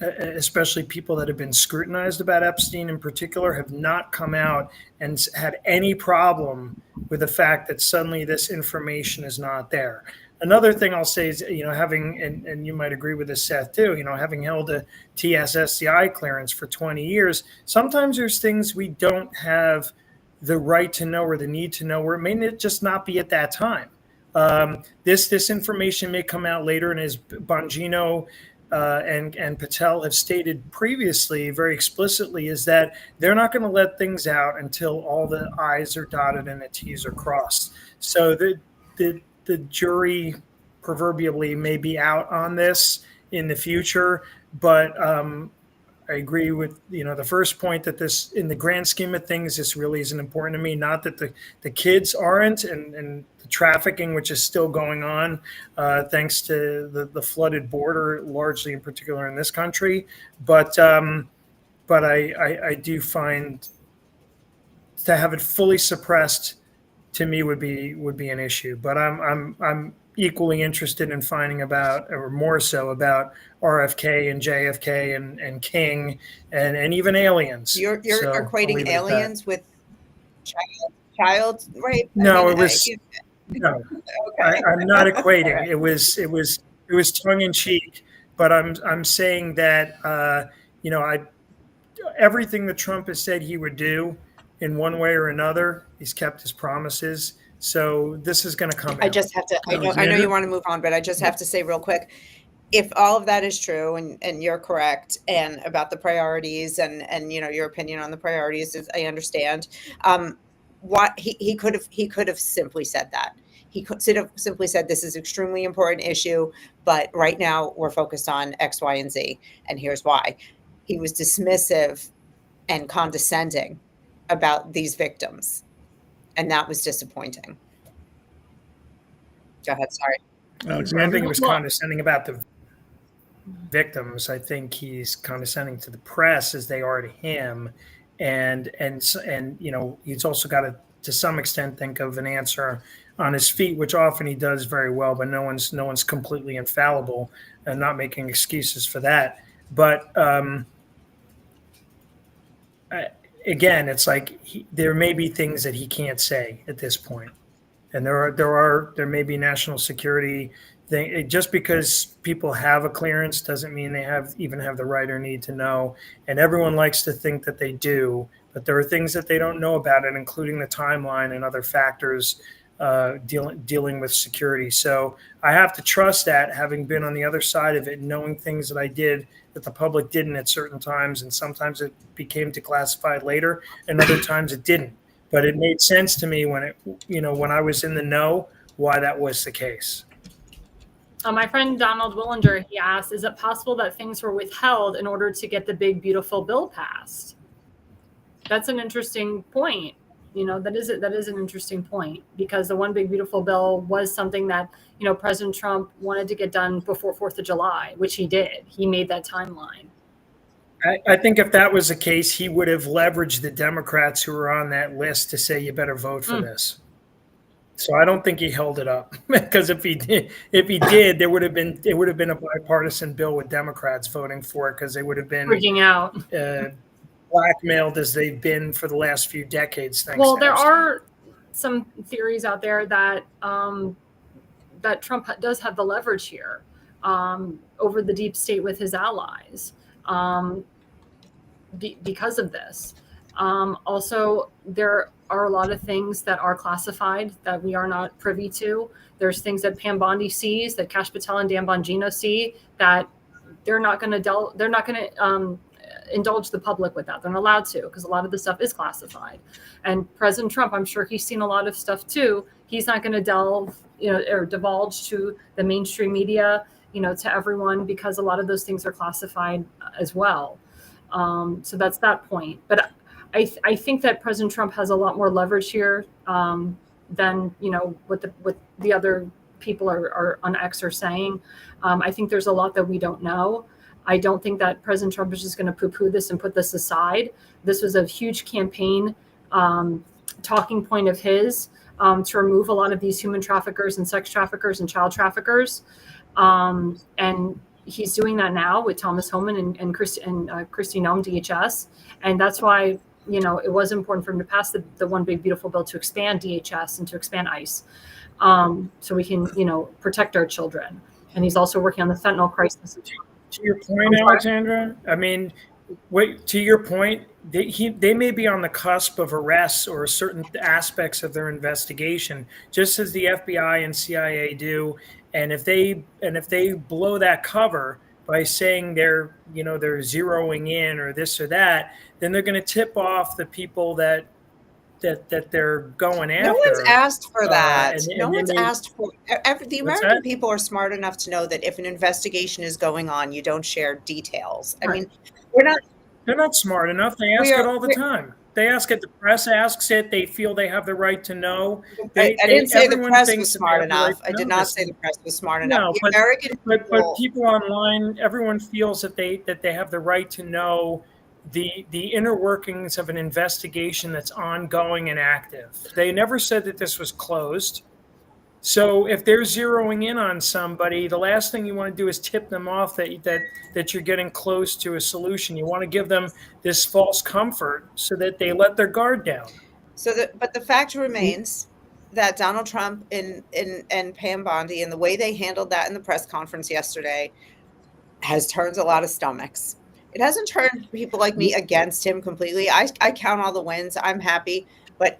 especially people that have been scrutinized about Epstein in particular, have not come out and had any problem with the fact that suddenly this information is not there. Another thing I'll say is, having, and you might agree with this, Seth, too, having held a TSSCI clearance for 20 years, sometimes there's things we don't have the right to know or the need to know, or it may just not be at that time. This information may come out later, and as Bongino and Patel have stated previously very explicitly, is that they're not going to let things out until all the I's are dotted and the T's are crossed. So the jury proverbially may be out on this in the future, but I agree with the first point that this, in the grand scheme of things, this really isn't important to me. Not that the kids aren't, and the trafficking, which is still going on, thanks to the flooded border, largely in particular in this country. But I do find to have it fully suppressed, to me, would be an issue. But I'm equally interested in finding about, or more so, about RFK and JFK and King and even aliens. You're equating aliens with child rape? No, it was no. Okay. I'm not equating. It was tongue in cheek, but I'm saying that everything that Trump has said he would do in one way or another, he's kept his promises. So this is going to come out. I just have to, I know you want to move on, but I just have to say real quick, if all of that is true, and you're correct, and about the priorities and your opinion on the priorities, is, I understand, what he could have simply said that. He could have simply said, this is extremely important issue, but right now we're focused on X, Y, and Z, and here's why. He was dismissive and condescending about these victims, and that was disappointing. Go ahead, sorry. I think he was condescending about the victims. I think he's condescending to the press as they are to him, and he's also got to some extent think of an answer on his feet, which often he does very well. But no one's completely infallible, and not making excuses for that. But again, it's like there may be things that he can't say at this point, and there may be national security thing. Just because people have a clearance doesn't mean they even have the right or need to know. And everyone likes to think that they do, but there are things that they don't know about it, including the timeline and other factors dealing with security. So I have to trust that, having been on the other side of it, knowing things that I did that the public didn't at certain times, and sometimes it became declassified later, and other times it didn't. But it made sense to me when I was in the know, why that was the case. My friend Donald Willinger, he asked, is it possible that things were withheld in order to get the big, beautiful bill passed? That's an interesting point. That is an interesting point, because the one big, beautiful bill was something that, President Trump wanted to get done before 4th of July, which he did. He made that timeline. I think if that was the case, he would have leveraged the Democrats who were on that list to say, you better vote for this. So I don't think he held it up, because if he did, it would have been a bipartisan bill with Democrats voting for it, because they would have been freaking out, blackmailed as they've been for the last few decades. Well, there are some theories out there that that Trump does have the leverage here over the deep state with his allies because of this. Also, there are a lot of things that are classified that we are not privy to. There's things that Pam Bondi sees, that Kash Patel and Dan Bongino see, that they're not going to indulge the public with that. They're not allowed to, because a lot of the stuff is classified. And President Trump, I'm sure he's seen a lot of stuff too. He's not going to delve, or divulge to the mainstream media, to everyone, because a lot of those things are classified as well. So that's that point. But I think that President Trump has a lot more leverage here than what the other people are on X are saying. I think there's a lot that we don't know. I don't think that President Trump is just going to poo-poo this and put this aside. This was a huge campaign talking point of his to remove a lot of these human traffickers and sex traffickers and child traffickers. And he's doing that now with Thomas Homan and Kristi Noem, DHS. And that's why, it was important for him to pass the One Big Beautiful Bill to expand DHS and to expand ICE, so we can, protect our children. And he's also working on the fentanyl crisis. To your point, Alexandra, I mean, to your point, they may be on the cusp of arrests or certain aspects of their investigation, just as the FBI and CIA do. And if they blow that cover by saying they're zeroing in or this or that, then they're going to tip off the people that they're going after. No one's asked for that. No one's asked for. The American people are smart enough to know that if an investigation is going on, you don't share details. I mean, they're not smart enough. They ask it all the time. They ask it. The press asks it. They feel they have the right to know. I didn't say the press was smart enough. I did not say the press was smart enough. No, but people online, everyone feels that they have the right to know the inner workings of an investigation that's ongoing and active. They never said that this was closed. So if they're zeroing in on somebody, the last thing you want to do is tip them off that you're getting close to a solution. You want to give them this false comfort so that they let their guard down. But the fact remains that Donald Trump and Pam Bondi and the way they handled that in the press conference yesterday has turned a lot of stomachs. It hasn't turned people like me against him completely. I count all the wins. I'm happy. But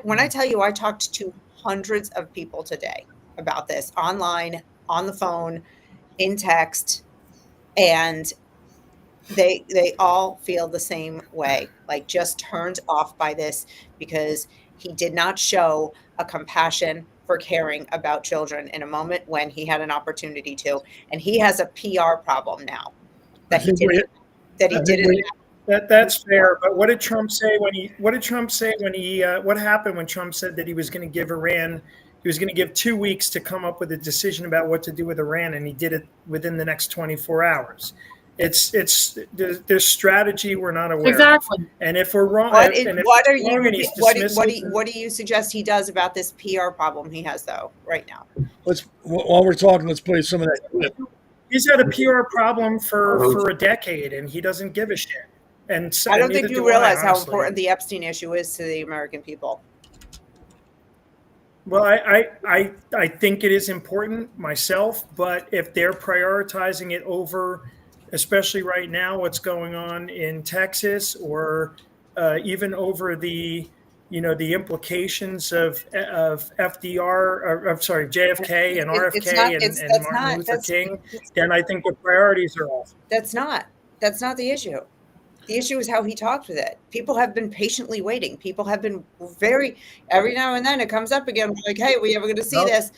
when I tell you I talked to hundreds of people today about this, online, on the phone, in text, and they all feel the same way, like just turned off by this because he did not show a compassion for caring about children in a moment when he had an opportunity to. And he has a PR problem now. That's fair. But what did Trump say what happened when Trump said that he was going to give Iran, he was going to give 2 weeks to come up with a decision about what to do with Iran, and he did it within the next 24 hours. There's strategy we're not aware exactly. of. And if we're wrong, what do you suggest he does about this PR problem he has though right now? While we're talking, let's play some of that clip. He's had a PR problem for a decade, and he doesn't give a shit. And so, I don't think you realize how honestly. important the Epstein issue is to the American people. Well, I think it is important myself, but if they're prioritizing it over, especially right now, what's going on in Texas, or even over the implications of FDR, JFK and RFK and Martin Luther King, then I think the priorities are off. That's not the issue. The issue is how he talked with it. People have been patiently waiting. People have been every now and then it comes up again, like, hey, are we ever going to see this?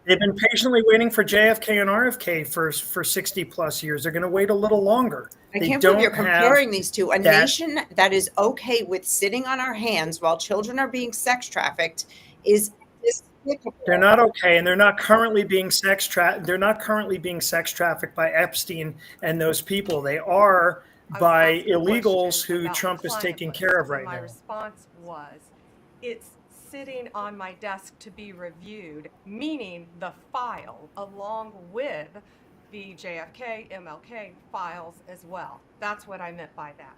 They've been patiently waiting for JFK and RFK for 60 plus years. They're going to wait a little longer. I can't believe you're comparing these two. A nation that is okay with sitting on our hands while children are being sex trafficked is despicable. They're not okay, and they're not currently being sex trafficked by Epstein and those people. They are by illegals who Trump is taking care of right now. My response was, it's sitting on my desk to be reviewed, meaning the file along with the JFK, MLK files as well. That's what I meant by that.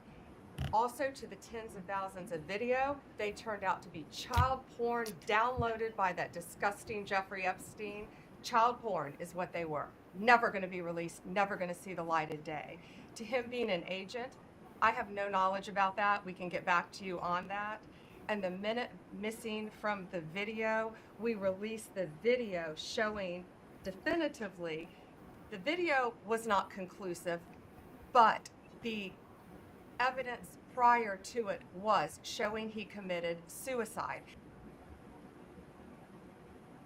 Also, to the tens of thousands of video, they turned out to be child porn downloaded by that disgusting Jeffrey Epstein. Child porn is what they were. Never going to be released, never going to see the light of day. To him being an agent, I have no knowledge about that. We can get back to you on that. and the minute missing from the video, we released the video showing definitively the video was not conclusive, but the evidence prior to it was showing he committed suicide.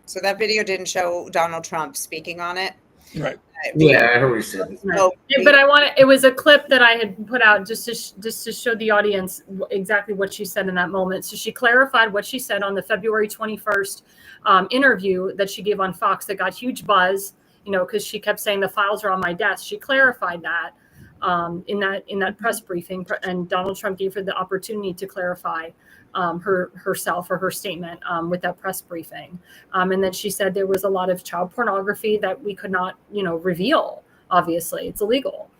So that video didn't show Donald Trump speaking on it. Right. Yeah, I heard what he said. Oh, Yeah, but it was a clip that I had put out just to show the audience exactly what she said in that moment. So she clarified what she said on the February 21st interview that she gave on Fox that got huge buzz, because she kept saying the files are on my desk. She clarified that in that press briefing, and Donald Trump gave her the opportunity to clarify herself or her statement with that press briefing. And then she said there was a lot of child pornography that we could not, reveal. Obviously, it's illegal.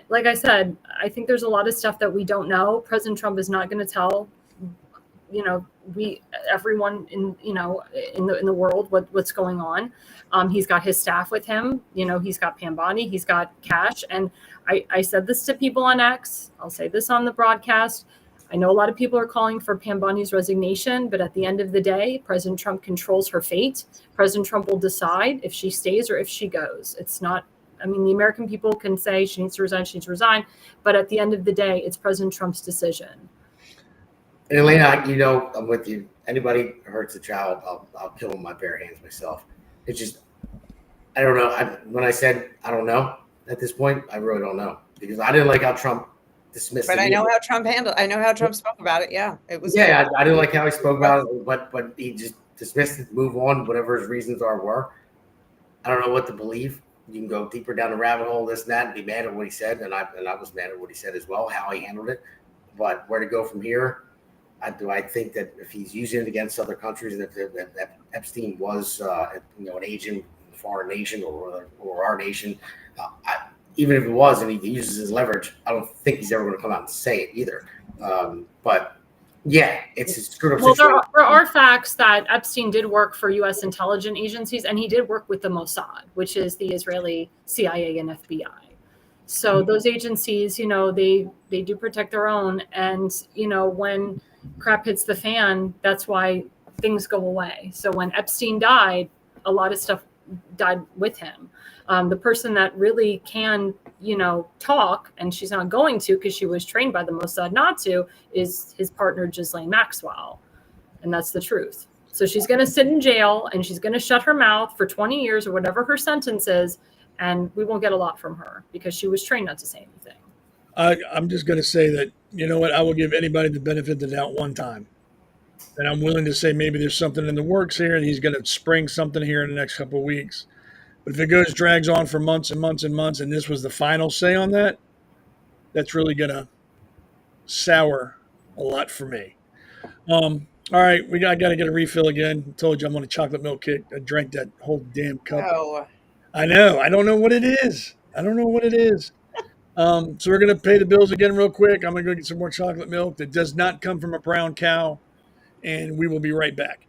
Like I said, I think there's a lot of stuff that we don't know. President Trump is not going to tell, everyone in the world what's going on. He's got his staff with him. He's got Pam Bondi, he's got Cash. And I said this to people on X. I'll say this on the broadcast. I know a lot of people are calling for Pam Bondi's resignation, but at the end of the day, President Trump controls her fate. President Trump will decide if she stays or if she goes. It's not, the American people can say she needs to resign, but at the end of the day, it's President Trump's decision. And Elena, I'm with you. Anybody hurts a child, I'll kill him with my bare hands myself. It's just, I don't know. When I said I don't know at this point, I really don't know, because I didn't like how Trump dismissed it. But I know how Trump spoke about it. Yeah, it was. Yeah, I didn't like how he spoke about it, but he just dismissed it, move on, whatever his reasons were. I don't know what to believe. You can go deeper down the rabbit hole, this and that, and be mad at what he said, and I was mad at what he said as well, how he handled it. But where to go from here? I think that if he's using it against other countries, and that Epstein was an agent in a foreign nation or our nation, even if it was and he uses his leverage, I don't think he's ever going to come out and say it either. But yeah, it's a screwed up situation. Well, there are facts that Epstein did work for U.S. intelligence agencies, and he did work with the Mossad, which is the Israeli CIA and FBI. So those agencies, they do protect their own. And, when crap hits the fan, that's why things go away. So when Epstein died, a lot of stuff died with him. The person that really can, talk, and she's not going to because she was trained by the Mossad not to, is his partner, Ghislaine Maxwell. And that's the truth. So she's going to sit in jail and she's going to shut her mouth for 20 years or whatever her sentence is. And we won't get a lot from her because she was trained not to say anything. I'm just going to say that, I will give anybody the benefit of the doubt one time. And I'm willing to say maybe there's something in the works here and he's going to spring something here in the next couple of weeks. But if it drags on for months and months and months, and this was the final say on that, that's really going to sour a lot for me. All right, I got to get a refill again. I told you I'm on a chocolate milk kick. I drank that whole damn cup. Oh. I know. I don't know what it is. So we're going to pay the bills again real quick. I'm going to go get some more chocolate milk that does not come from a brown cow, and we will be right back.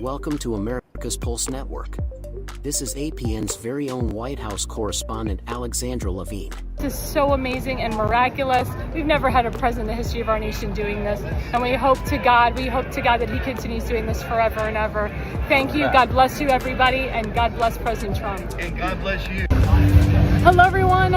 Welcome to America's Pulse Network. This is APN's very own White House correspondent, Alexandra Levine. This is so amazing and miraculous. We've never had a president in the history of our nation doing this. And we hope to God that he continues doing this forever and ever. Thank you. God bless you, everybody. And God bless President Trump. And God bless you. Hello, everyone.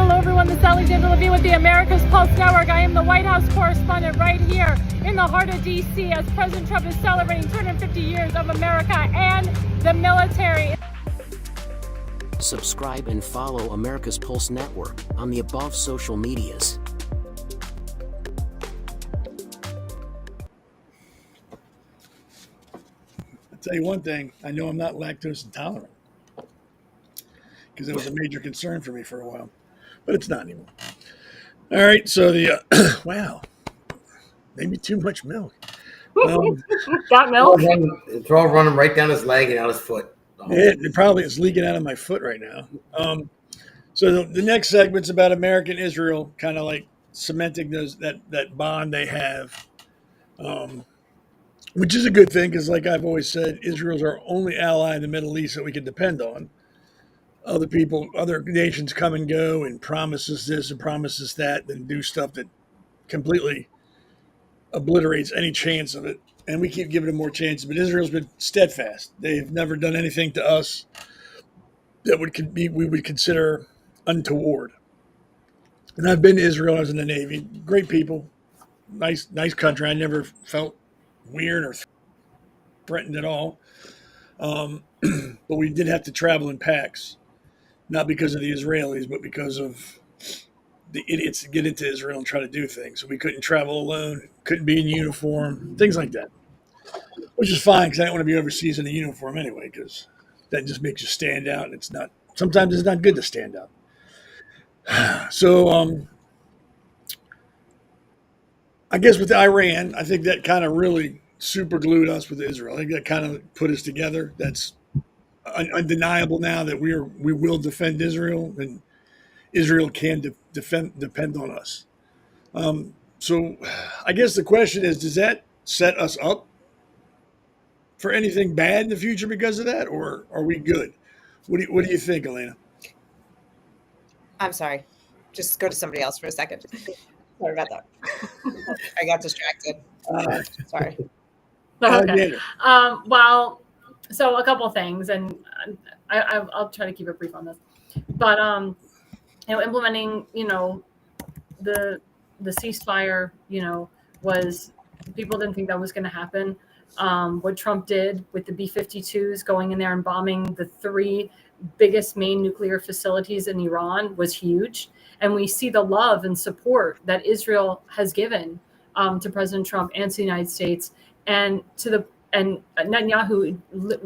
This is Alexandra Levine with the America's Pulse Network. I am the White House correspondent right here in the heart of D.C. as President Trump is celebrating 250 years of America and the military. Subscribe and follow America's Pulse Network on the above social medias. I'll tell you one thing. I know I'm not lactose intolerant because it was a major concern for me for a while, but it's not anymore. All right, so wow, maybe too much milk. Got milk? It's all running right down his leg and out his foot. It probably is leaking out of my foot right now. So the next segment's about America and Israel, kind of like cementing that bond they have, which is a good thing because, like I've always said, Israel's our only ally in the Middle East that we can depend on. Other nations come and go and promise us this and promise us that, and do stuff that completely obliterates any chance of it. And we keep giving them more chances. But Israel's been steadfast. They've never done anything to us that we would consider untoward. And I've been to Israel. I was in the Navy. Great people, nice country. I never felt weird or threatened at all. But we did have to travel in packs, not because of the Israelis, but because of the idiots that get into Israel and try to do things. So we couldn't travel alone, couldn't be in uniform, things like that, which is fine because I don't want to be overseas in a uniform anyway, because that just makes you stand out, and sometimes it's not good to stand out. So I guess with Iran, I think that kind of really super glued us with Israel. I think that kind of put us together. That's undeniable now that we will defend Israel, and Israel can depend on us. So I guess the question is, does that set us up for anything bad in the future because of that, or are we good? What do you think, Elena? I'm sorry. Just go to somebody else for a second. Sorry about that. I got distracted. Sorry. Okay. Well, so a couple things, and I'll try to keep it brief on this. But implementing, the ceasefire, was, people didn't think that was going to happen. What Trump did with the B-52s going in there and bombing the 3 biggest main nuclear facilities in Iran was huge. And we see the love and support that Israel has given to President Trump and to the United States, and Netanyahu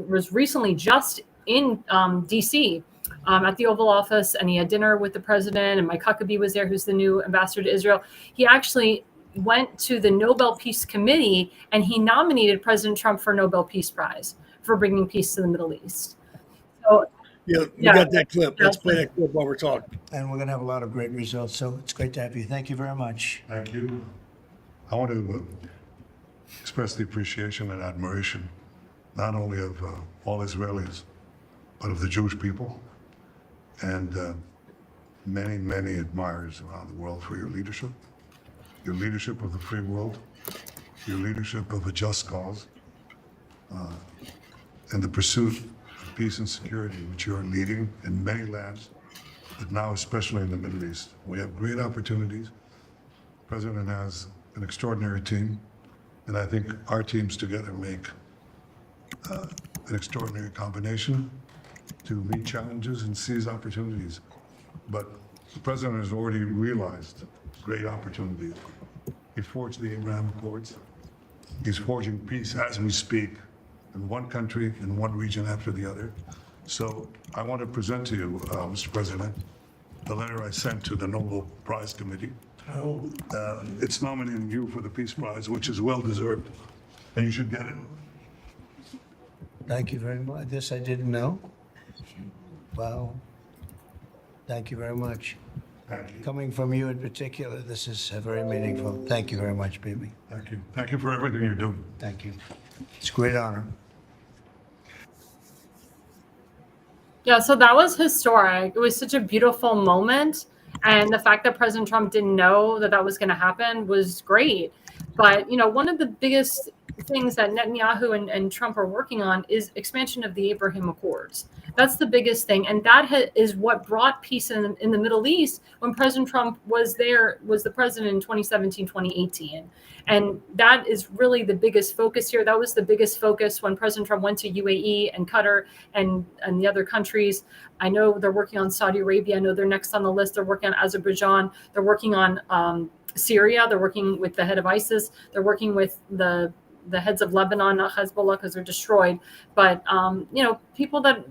was recently just in D.C. At the Oval Office, and he had dinner with the president, and Mike Huckabee was there, who's the new ambassador to Israel. He actually went to the Nobel Peace Committee, and he nominated President Trump for a Nobel Peace Prize for bringing peace to the Middle East. So, yeah, we got that clip. Let's play that clip while we're talking. And we're going to have a lot of great results. So it's great to have you. Thank you very much. Thank you. I want to express the appreciation and admiration, not only of all Israelis, but of the Jewish people, and many, many admirers around the world for your leadership of the free world, your leadership of a just cause, and the pursuit of peace and security, which you are leading in many lands, but now especially in the Middle East. We have great opportunities. The President has an extraordinary team, and I think our teams together make an extraordinary combination to meet challenges and seize opportunities. But the President has already realized great opportunities. He forged the Abraham Accords. He's forging peace as we speak in one country, in one region after the other. So I want to present to you, Mr. President, the letter I sent to the Nobel Prize Committee. It's nominating you for the Peace Prize, which is well-deserved, and you should get it. Thank you very much. This I didn't know. Wow. Thank you very much. Thank you. Coming from you in particular, this is very meaningful. Thank you very much, baby. Thank you. Thank you for everything you're doing. Thank you. It's a great honor. Yeah, so that was historic. It was such a beautiful moment. And the fact that President Trump didn't know that was going to happen was great. But, one of the biggest things that Netanyahu and Trump are working on is expansion of the Abraham Accords. That's the biggest thing. And that is what brought peace in the Middle East when President Trump was the president in 2017, 2018. And that is really the biggest focus here. That was the biggest focus when President Trump went to UAE and Qatar and the other countries. I know they're working on Saudi Arabia. I know they're next on the list. They're working on Azerbaijan. They're working on Syria. They're working with the head of ISIS. They're working with the heads of Lebanon, not Hezbollah, because they're destroyed. But, people that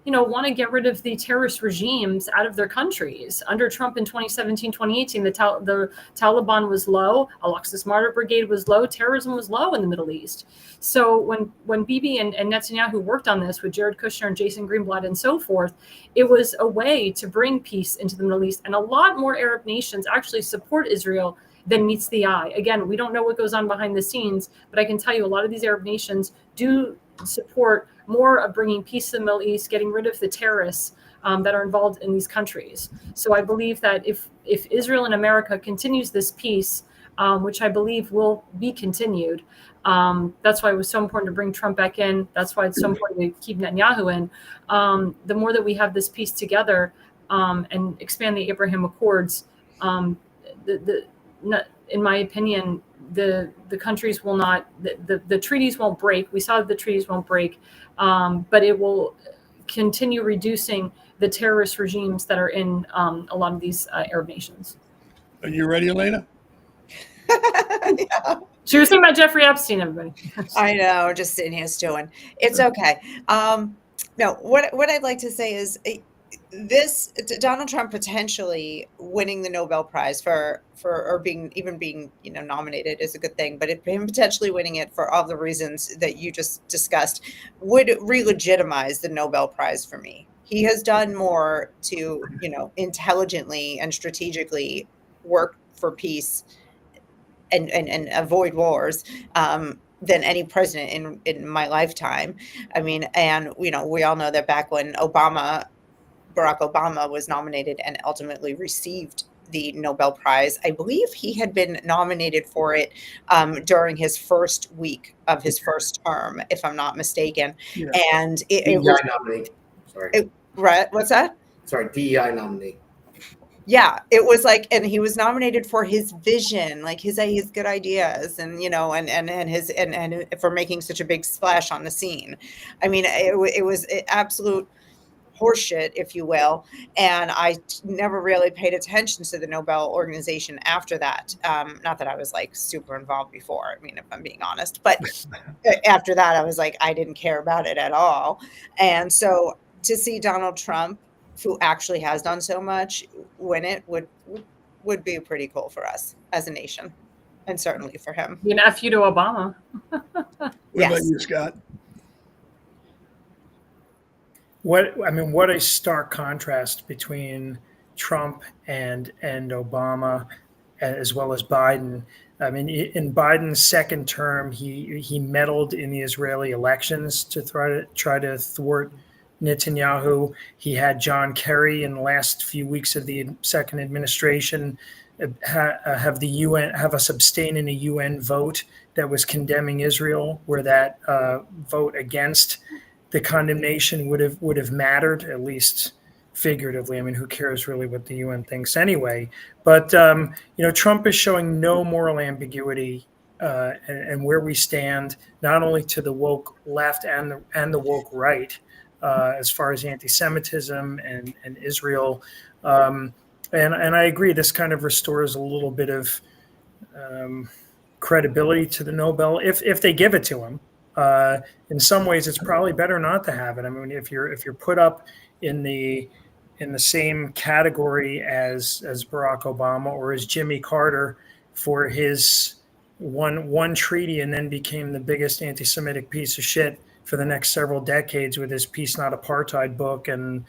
want to get rid of the terrorist regimes out of their countries. Under Trump in 2017, 2018, the Taliban was low. Al-Aqsa's Martyr Brigade was low. Terrorism was low in the Middle East. So when Bibi and Netanyahu worked on this with Jared Kushner and Jason Greenblatt and so forth, it was a way to bring peace into the Middle East. And a lot more Arab nations actually support Israel than meets the eye. Again, we don't know what goes on behind the scenes, but I can tell you a lot of these Arab nations do support more of bringing peace to the Middle East, getting rid of the terrorists that are involved in these countries. So I believe that if Israel and America continues this peace, which I believe will be continued. That's why it was so important to bring Trump back in. That's why it's so important to keep Netanyahu in. The more that we have this piece together and expand the Abraham Accords, in my opinion, the countries will not, the treaties won't break. We saw that the treaties won't break, but it will continue reducing the terrorist regimes that are in a lot of these Arab nations. Are you ready, Elena? Yeah. She was thinking about Jeffrey Epstein, everybody. I know, just sitting here stewing. It's okay. No, what I'd like to say is this Donald Trump potentially winning the Nobel Prize for or being nominated is a good thing, but him potentially winning it for all the reasons that you just discussed would re-legitimize the Nobel Prize for me. He has done more to intelligently and strategically work for peace and avoid wars than any president in my lifetime. I mean, and we all know that back when Barack Obama was nominated and ultimately received the Nobel Prize, I believe he had been nominated for it during his first week of his first term, if I'm not mistaken. Yeah. And it DEI was nominee. Sorry. right. What's that? Sorry, DEI nominee. Yeah, it was like, and he was nominated for his vision, like his good ideas, and and for making such a big splash on the scene. I mean, it was absolute horseshit, if you will. And I never really paid attention to the Nobel organization after that. Not that I was like super involved before. I mean, if I'm being honest, but after that, I was like, I didn't care about it at all. And so to see Donald Trump, who actually has done so much, win it would be pretty cool for us as a nation, and certainly for him. An F you to Obama. What Yes. about you, Scott? What a stark contrast between Trump and Obama, as well as Biden. I mean, in Biden's second term, he meddled in the Israeli elections to try to thwart Netanyahu. He had John Kerry in the last few weeks of the second administration have us abstain in a UN vote that was condemning Israel, where that vote against the condemnation would have mattered, at least figuratively. I mean, who cares really what the UN thinks anyway? But Trump is showing no moral ambiguity and where we stand, not only to the woke left and the woke right, as far as anti-Semitism and Israel. And I agree, this kind of restores a little bit of credibility to the Nobel if they give it to him. In some ways, it's probably better not to have it. I mean, if you're put up in the same category as Barack Obama or as Jimmy Carter for his one treaty and then became the biggest anti-Semitic piece of shit for the next several decades with his Peace Not Apartheid book and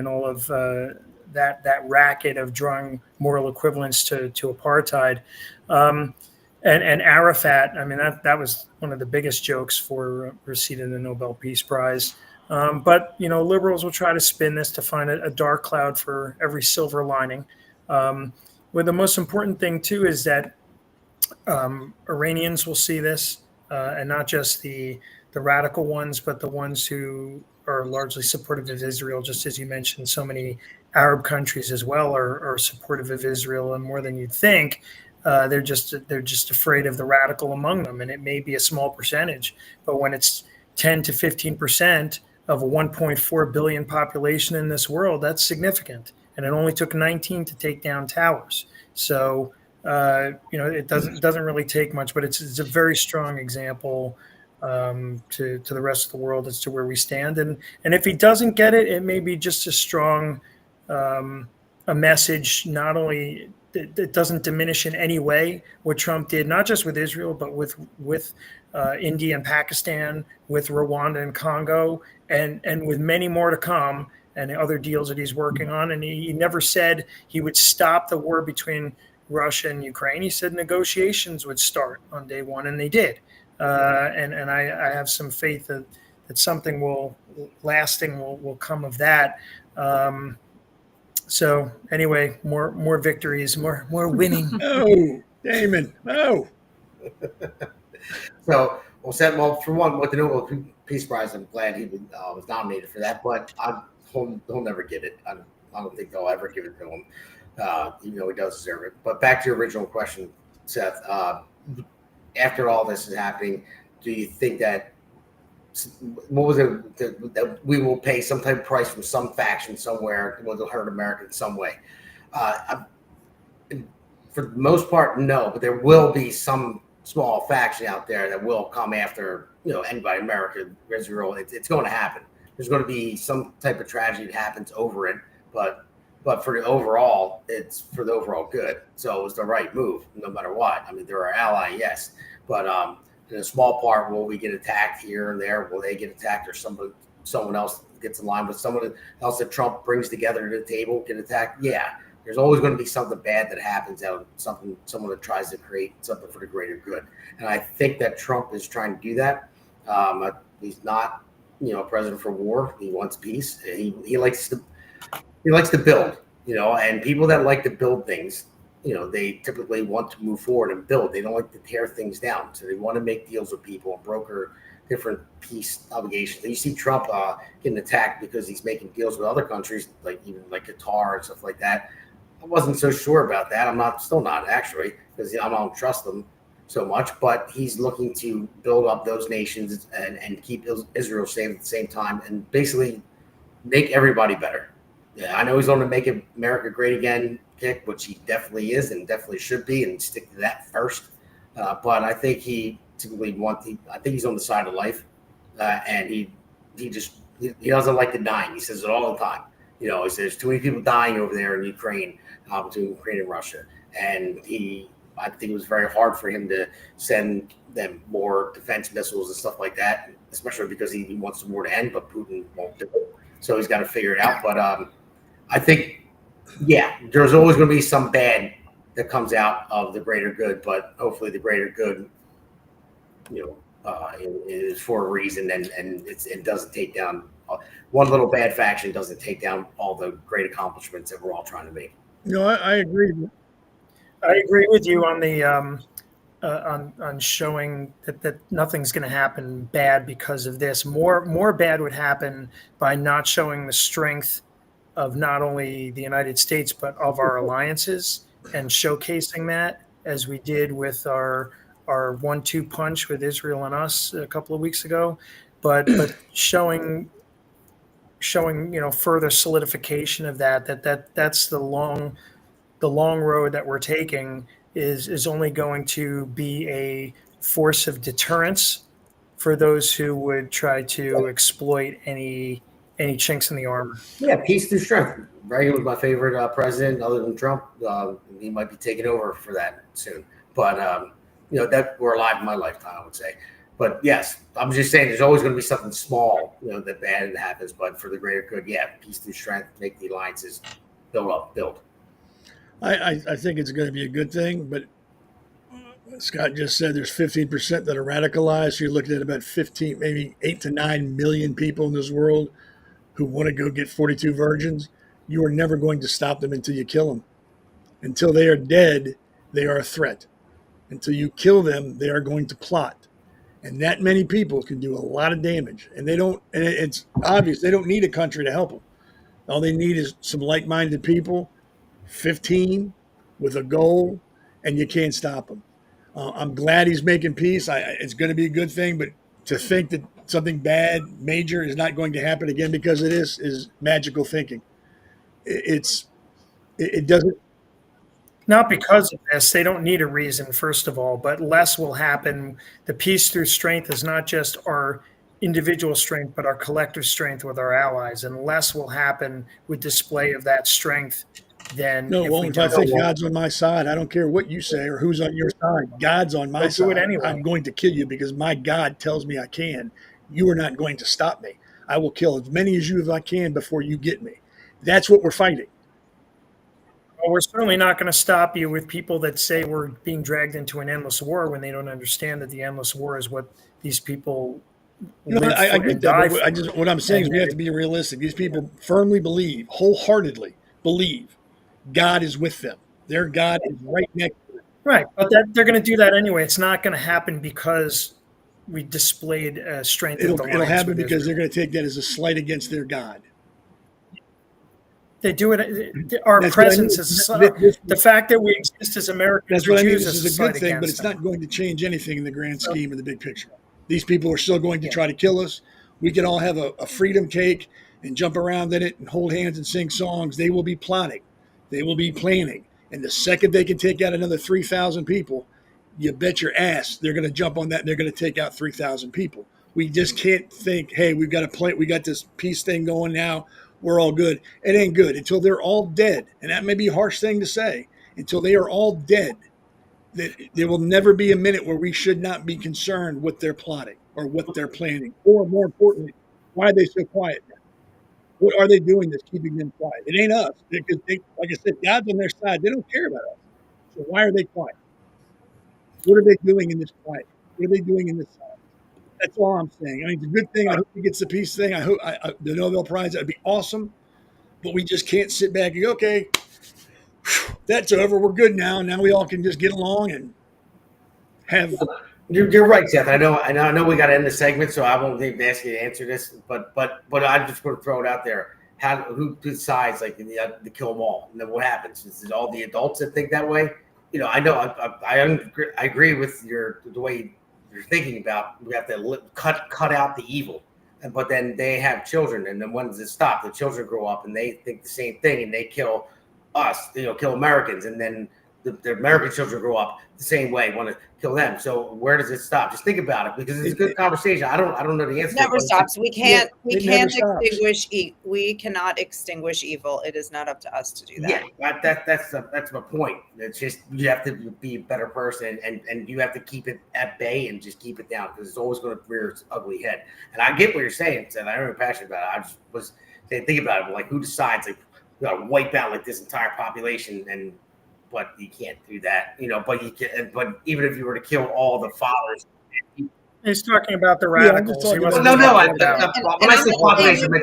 all of that racket of drawing moral equivalence to apartheid. And Arafat, I mean, that was one of the biggest jokes for receiving the Nobel Peace Prize. But liberals will try to spin this to find a dark cloud for every silver lining. Where the most important thing, too, is that Iranians will see this, and not just the radical ones, but the ones who are largely supportive of Israel, just as you mentioned. So many Arab countries as well are supportive of Israel, and more than you'd think. They're just afraid of the radical among them, and it may be a small percentage, but when it's 10 to 15% of a 1.4 billion population in this world, that's significant. And it only took 19 to take down towers. So it doesn't really take much, but it's a very strong example to the rest of the world as to where we stand. And if he doesn't get it, it may be just as strong a message. Not only it doesn't diminish in any way what Trump did, not just with Israel, but with India and Pakistan, with Rwanda and Congo, and with many more to come, and the other deals that he's working on. And he never said he would stop the war between Russia and Ukraine. He said negotiations would start on day one, and they did. And I have some faith that something lasting will come of that. So anyway, more victories, more winning. Oh, Damon. Oh, So, well, Seth, well, for one, with the Nobel Peace Prize, I'm glad he was nominated for that, but he'll never get it. I don't think they'll ever give it to him, even though he does deserve it. But back to your original question, Seth, after all this is happening, do you think that what was it that we will pay some type of price from some faction somewhere will hurt America in some way? For the most part, no, but there will be some small faction out there that will come after anybody, America, Israel. It's going to happen. There's going to be some type of tragedy that happens over it, but for the overall, it's for the overall good. So it was the right move, no matter what. I mean, they're our ally, yes, but in a small part, will we get attacked here and there? Will they get attacked, or someone else gets in line with someone else that Trump brings together to the table get attacked? Yeah, there's always going to be something bad that happens out of someone that tries to create something for the greater good. And I think that Trump is trying to do that. He's not, president for war. He wants peace. He likes to build, and people that like to build things, they typically want to move forward and build. They don't like to tear things down. So they want to make deals with people and broker different peace obligations. And you see Trump getting attacked because he's making deals with other countries, like Qatar and stuff like that. I wasn't so sure about that. Still not actually, because I don't trust them so much. But he's looking to build up those nations and keep Israel safe at the same time, and basically make everybody better. Yeah, I know he's going to make America great again kick, which he definitely is and definitely should be, and stick to that first. But I think he typically I think he's on the side of life, and he doesn't like the dying. He says it all the time. He says there's too many people dying over there in Ukraine, between Ukraine and Russia, and I think it was very hard for him to send them more defense missiles and stuff like that, especially because he wants the war to end, but Putin won't do it. So he's got to figure it out. But I think, yeah, there's always going to be some bad that comes out of the greater good, but hopefully the greater good, is for a reason, and it doesn't take down one little bad faction doesn't take down all the great accomplishments that we're all trying to make. no, I agree. I agree with you on the on showing that nothing's going to happen bad because of this. More bad would happen by not showing the strength of not only the United States but of our alliances, and showcasing that as we did with our 1-2 punch with Israel and us a couple of weeks ago, but showing further solidification of that's the long road that we're taking is only going to be a force of deterrence for those who would try to exploit any chinks in the armor. Yeah, peace through strength. Reagan was my favorite president, other than Trump. He might be taking over for that soon, but that we're alive in my lifetime, I would say. But yes, I'm just saying there's always going to be something small, that bad that happens. But for the greater good, yeah, peace through strength, make the alliances build. I think it's going to be a good thing, but Scott just said there's 15% that are radicalized. So you're looking at about 15, maybe 8 to 9 million people in this world who want to go get 42 virgins. You are never going to stop them until you kill them. Until they are dead, they are a threat. Until you kill them, they are going to plot. And that many people can do a lot of damage. And it's obvious they don't need a country to help them. All they need is some like-minded people, 15 with a goal, and you can't stop them. I'm glad he's making peace. It's going to be a good thing, but to think that something bad, major, is not going to happen again because of this is magical thinking. It doesn't. Not because of this. They don't need a reason, first of all, but less will happen. The peace through strength is not just our individual strength, but our collective strength with our allies, and less will happen with display of that strength than No, if I think God's on my side, I don't care what you say or who's on your side. God's on my side. Do it anyway. I'm going to kill you because my God tells me I can. You are not going to stop me. I will kill as many as you as I can before you get me. That's what we're fighting. Well, we're certainly not going to stop you with people that say we're being dragged into an endless war when they don't understand that the endless war is what these people I get that. But what I'm saying is we have to be realistic. These people firmly wholeheartedly believe God is with them. Their God is right next to them. Right, but they're going to do that anyway. It's not going to happen because we displayed strength. It'll happen because they're going to take that as a slight against their God. They do it. Our That's presence what I mean. is the fact that we exist as Americans. That's what I mean. Jews This is a good thing, but it's not going to change anything in the grand scheme of the big picture. These people are still going to try to kill us. We can all have a freedom cake and jump around in it and hold hands and sing songs. They will be plotting. They will be planning. And the second they can take out another 3,000 people, you bet your ass they're going to jump on that and they're going to take out 3,000 people. We just can't think, hey, we've got a plan. We got this peace thing going now. We're all good. It ain't good until they're all dead. And that may be a harsh thing to say. Until they are all dead, there will never be a minute where we should not be concerned what they're plotting or what they're planning. Or more importantly, why are they so quiet now? What are they doing that's keeping them quiet? It ain't us. Because like I said, God's on their side. They don't care about us. So why are they quiet? What are they doing in this quiet? What are they doing in this silence? That's all I'm saying. I mean, it's a good thing. I hope he gets the peace thing. I hope the Nobel Prize. That'd be awesome. But we just can't sit back and go, okay, that's over. We're good now. Now we all can just get along and have. You're right, Seth. I know. We got to end the segment, so I won't even ask you to answer this. But I'm just going to throw it out there. Who decides to kill them all? And then what happens? Is it all the adults that think that way? I know. I agree with the way you're thinking about. We have to cut out the evil, but then they have children, and then when does it stop? The children grow up and they think the same thing, and they kill us. Kill Americans, and then the American children grow up the same way, want to kill them. So where does it stop? Just think about it, because it's a good conversation. I don't know the answer. It never stops. We can't extinguish. We cannot extinguish evil. It is not up to us to do that. Yeah, that's my point. It's just you have to be a better person, and you have to keep it at bay and just keep it down, because it's always going to rear its ugly head. And I get what you're saying, and I'm very passionate about it. I just was saying, think about it, like who decides we got to wipe out this entire population, but you can't do that, But you can. But even if you were to kill all the fathers, he's talking about the radicals. No. When I say population,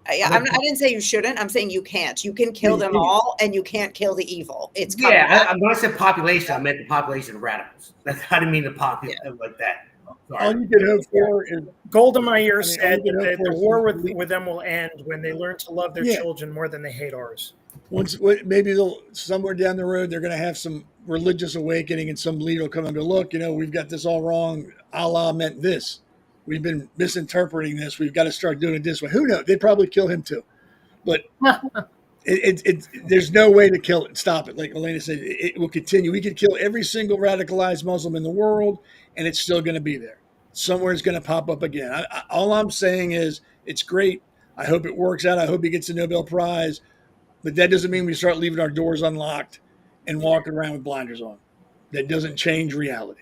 I didn't say you shouldn't. I'm saying you can't. You can kill them all, and you can't kill the evil. It's coming. When I said population, I meant the population of radicals. I didn't mean the population like that. Sorry. All you can hope for is Golda Meir said that the war with them will end when they learn to love their children more than they hate ours. Maybe they'll somewhere down the road they're going to have some religious awakening, and some leader will come and go, look, we've got this all wrong. Allah meant this. We've been misinterpreting this. We've got to start doing it this way. Who knows? They'd probably kill him too, but there's no way to kill it and stop it. Like Elena said, it will continue. We could kill every single radicalized Muslim in the world, and it's still going to be there. Somewhere it's going to pop up again. All I'm saying is it's great. I hope it works out. I hope he gets the Nobel Prize. But that doesn't mean we start leaving our doors unlocked and walking around with blinders on. That doesn't change reality.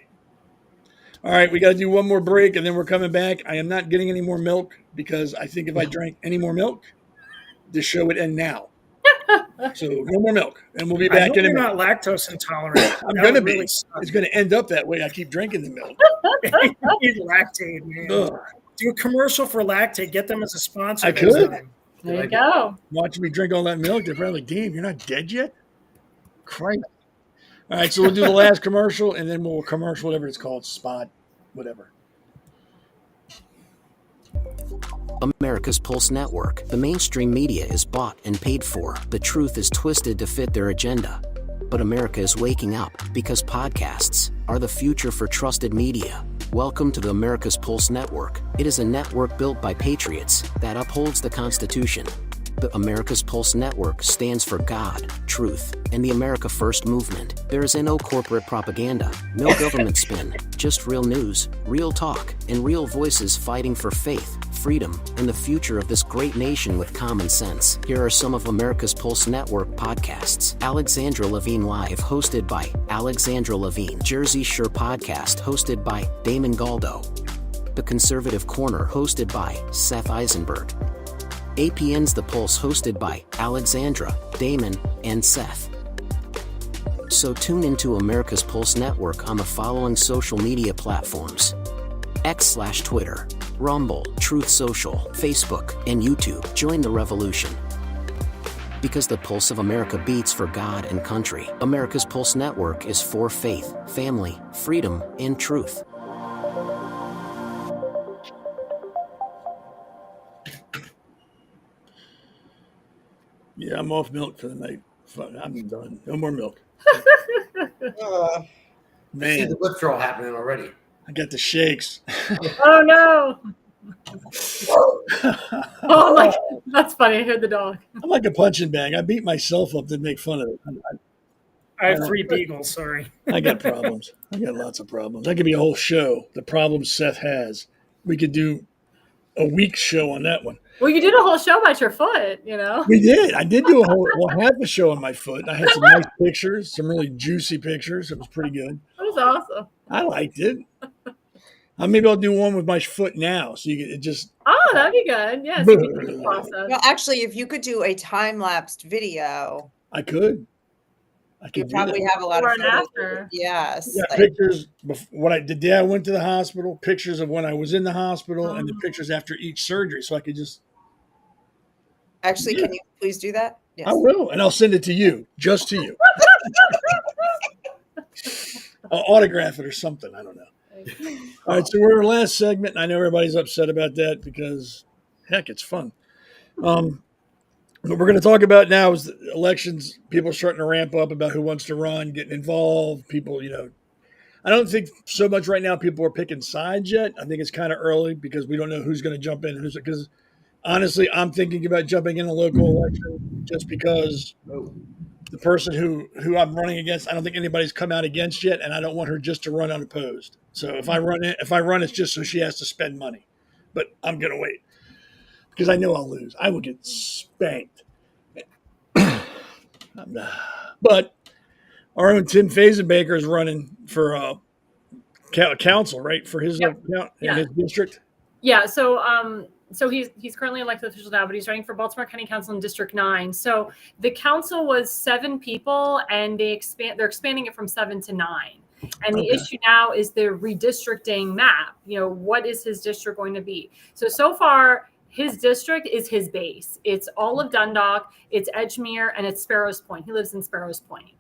All right, we got to do one more break, and then we're coming back. I am not getting any more milk, because I think if I drank any more milk, this show would end now. So no more milk, and we'll be back in a minute. You're not lactose intolerant. I'm going to be. It's going to end up that way. I keep drinking the milk. Lactate, man. Ugh. Do a commercial for Lactate. Get them as a sponsor. I could. There you go. Watching me drink all that milk, they're probably like, damn, you're not dead yet? Christ. All right, so we'll do the last commercial, and then we'll commercial whatever it's called, spot, whatever. America's Pulse Network. The mainstream media is bought and paid for. The truth is twisted to fit their agenda. But America is waking up, because podcasts are the future for trusted media. Welcome to the America's Pulse Network. It is a network built by patriots that upholds the Constitution. The America's Pulse Network stands for God, truth, and the America First movement. There is no corporate propaganda, no government spin, just real news, real talk, and real voices fighting for faith, freedom, and the future of this great nation with common sense. Here are some of America's Pulse Network podcasts. Alexandra Levine Live, hosted by Alexandra Levine. Jersey Shore Podcast, hosted by Damon Galdo. The Conservative Corner, hosted by Seth Eisenberg. APN's The Pulse, hosted by Alexandra, Damon, and Seth. So tune into America's Pulse Network on the following social media platforms: X/Twitter, Rumble, Truth Social, Facebook, and YouTube. Join the revolution. Because the pulse of America beats for God and country. America's Pulse Network is for faith, family, freedom, and truth. Yeah, I'm off milk for the night. I'm done. No more milk. See Man, the withdrawal happening already. I got the shakes. Oh no! Oh my, that's funny. I heard the dog. I'm like a punching bag. I beat myself up to make fun of it. I have 3 beagles. Sorry. I got problems. I got lots of problems. That could be a whole show. The problems Seth has. We could do a week's show on that one. Well, you did a whole show about your foot, you know? We did. I did do half a show on my foot. I had some nice pictures, some really juicy pictures. It was pretty good. That was awesome. I liked it. Maybe I'll do one with my foot now, so you can just. Oh, that'd be good. Yeah, so you can do the process. Well, actually, if you could do a time-lapsed video, I could. you probably have a lot Before of and photos. after. Yes. Yeah, like- pictures. What I did, I went to the hospital. Pictures of when I was in the hospital, and the pictures after each surgery, so I could just. Actually, can you please do that? Yes. I will, and I'll send it to you, just to you. I'll autograph it or something. I don't know. All right, so we're in our last segment. And I know everybody's upset about that because, heck, it's fun. What we're going to talk about now is the elections. People are starting to ramp up about who wants to run, getting involved. People, I don't think so much right now people are picking sides yet. I think it's kind of early because we don't know who's going to jump in. Because honestly, I'm thinking about jumping in a local election just because the person who I'm running against, I don't think anybody's come out against yet, and I don't want her just to run unopposed. So if I run, it's just so she has to spend money. But I'm going to wait because I know I'll lose. I will get spanked. But our own Tim Fazenbaker is running for council, right? For his account in his district. Yeah. So he's currently elected official now, but he's running for Baltimore County Council in District 9. So the council was 7 people, and they're expanding it from 7 to 9. And the issue now is the redistricting map. What is his district going to be? So far, his district is his base. It's all of Dundalk, it's Edgemere, and it's Sparrows Point. He lives in Sparrows Point.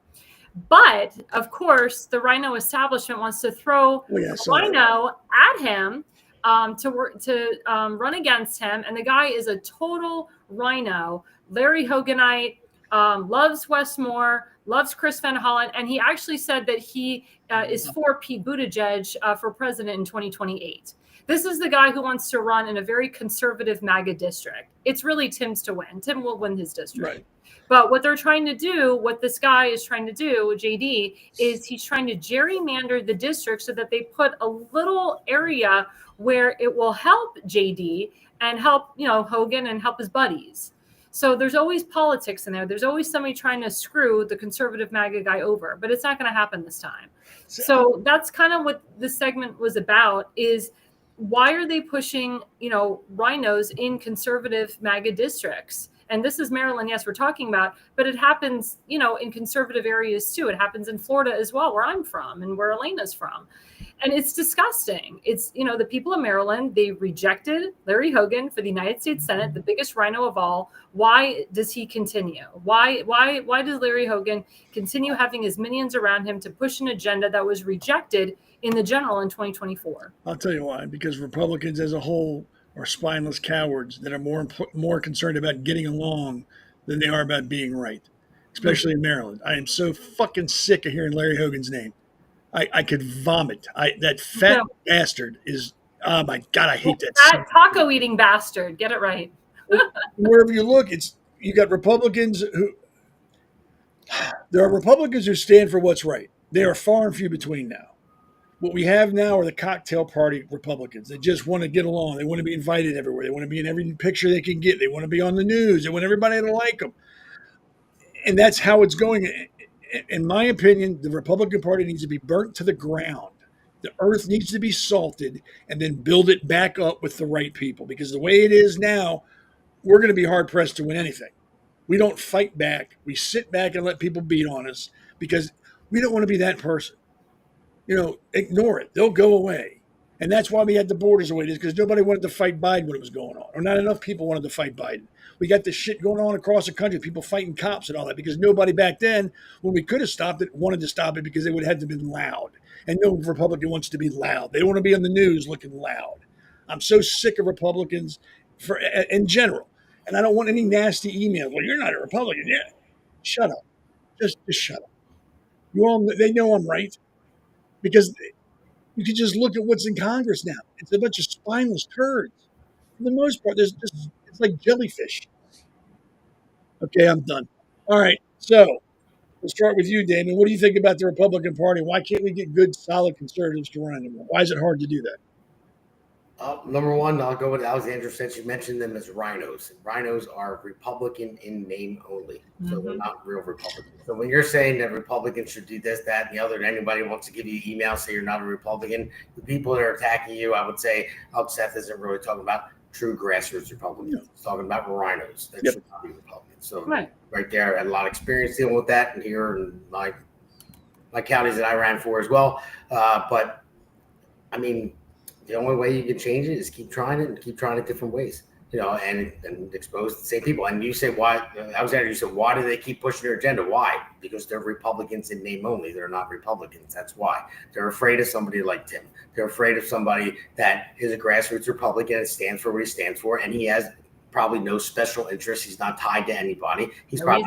But of course, the Rhino establishment wants to throw Rhino at him to run against him. And the guy is a total Rhino, Larry Hoganite, loves Westmore, loves Chris Van Hollen. And he actually said that he is for Pete Buttigieg for president in 2028. This is the guy who wants to run in a very conservative MAGA district. It's really Tim's to win. Tim will win his district. Right. But what this guy is trying to do, JD, is he's trying to gerrymander the district so that they put a little area where it will help JD and help, Hogan and help his buddies. So there's always politics in there. There's always somebody trying to screw the conservative MAGA guy over, but it's not going to happen this time. So that's kind of what this segment was about, is why are they pushing, rhinos in conservative MAGA districts? And this is Maryland, yes, we're talking about, but it happens, in conservative areas too. It happens in Florida as well, where I'm from and where Elena's from. And it's disgusting. It's, the people of Maryland, they rejected Larry Hogan for the United States Senate, the biggest rhino of all. Why does he continue? Why does Larry Hogan continue having his minions around him to push an agenda that was rejected in the general in 2024? I'll tell you why. Because Republicans as a whole are spineless cowards that are more concerned about getting along than they are about being right, especially in Maryland. I am so fucking sick of hearing Larry Hogan's name. I could vomit. That fat bastard is, oh my God, I hate that. That taco eating bastard. Get it right. Wherever you look, you got Republicans there are Republicans who stand for what's right. They are far and few between now. What we have now are the cocktail party Republicans. They just want to get along. They want to be invited everywhere. They want to be in every picture they can get. They want to be on the news. They want everybody to like them. And that's how it's going. In my opinion, the Republican Party needs to be burnt to the ground. The earth needs to be salted and then build it back up with the right people. Because the way it is now, we're going to be hard-pressed to win anything. We don't fight back. We sit back and let people beat on us because we don't want to be that person. Ignore it. They'll go away. And that's why we had the borders the way it is, because nobody wanted to fight Biden when it was going on. Or not enough people wanted to fight Biden. We got this shit going on across the country, people fighting cops and all that, because nobody back then, when we could have stopped it, wanted to stop it because they would have had to been loud. And no Republican wants to be loud. They don't want to be on the news looking loud. I'm so sick of Republicans in general. And I don't want any nasty emails. Well, you're not a Republican. Yeah. Shut up. Just shut up. They know I'm right, because you can just look at what's in Congress now. It's a bunch of spineless turds. For the most part, it's like jellyfish. Okay, I'm done. All right, so we'll start with you, Damon. What do you think about the Republican Party? Why can't we get good, solid conservatives to run anymore? Why is it hard to do that? Number one, I'll go with Alexandra, since you mentioned them as rhinos. Rhinos are Republican in name only, so they're not real Republicans. So when you're saying that Republicans should do this, that, and the other, and anybody wants to give you email, say you're not a Republican, the people that are attacking you, I would say, Seth isn't really talking about true grassroots Republicans. He's talking about rhinos that should not be Republicans. So right there, I had a lot of experience dealing with that, and here in my counties that I ran for as well. But I mean, the only way you can change it is keep trying it and keep trying it different ways, and expose the same people. And you say, why, Alexandra, you said, why do they keep pushing their agenda? Why? Because they're Republicans in name only. They're not Republicans. That's why. They're afraid of somebody like Tim. They're afraid of somebody that is a grassroots Republican and stands for what he stands for. And he has probably no special interest. He's not tied to anybody. He's not.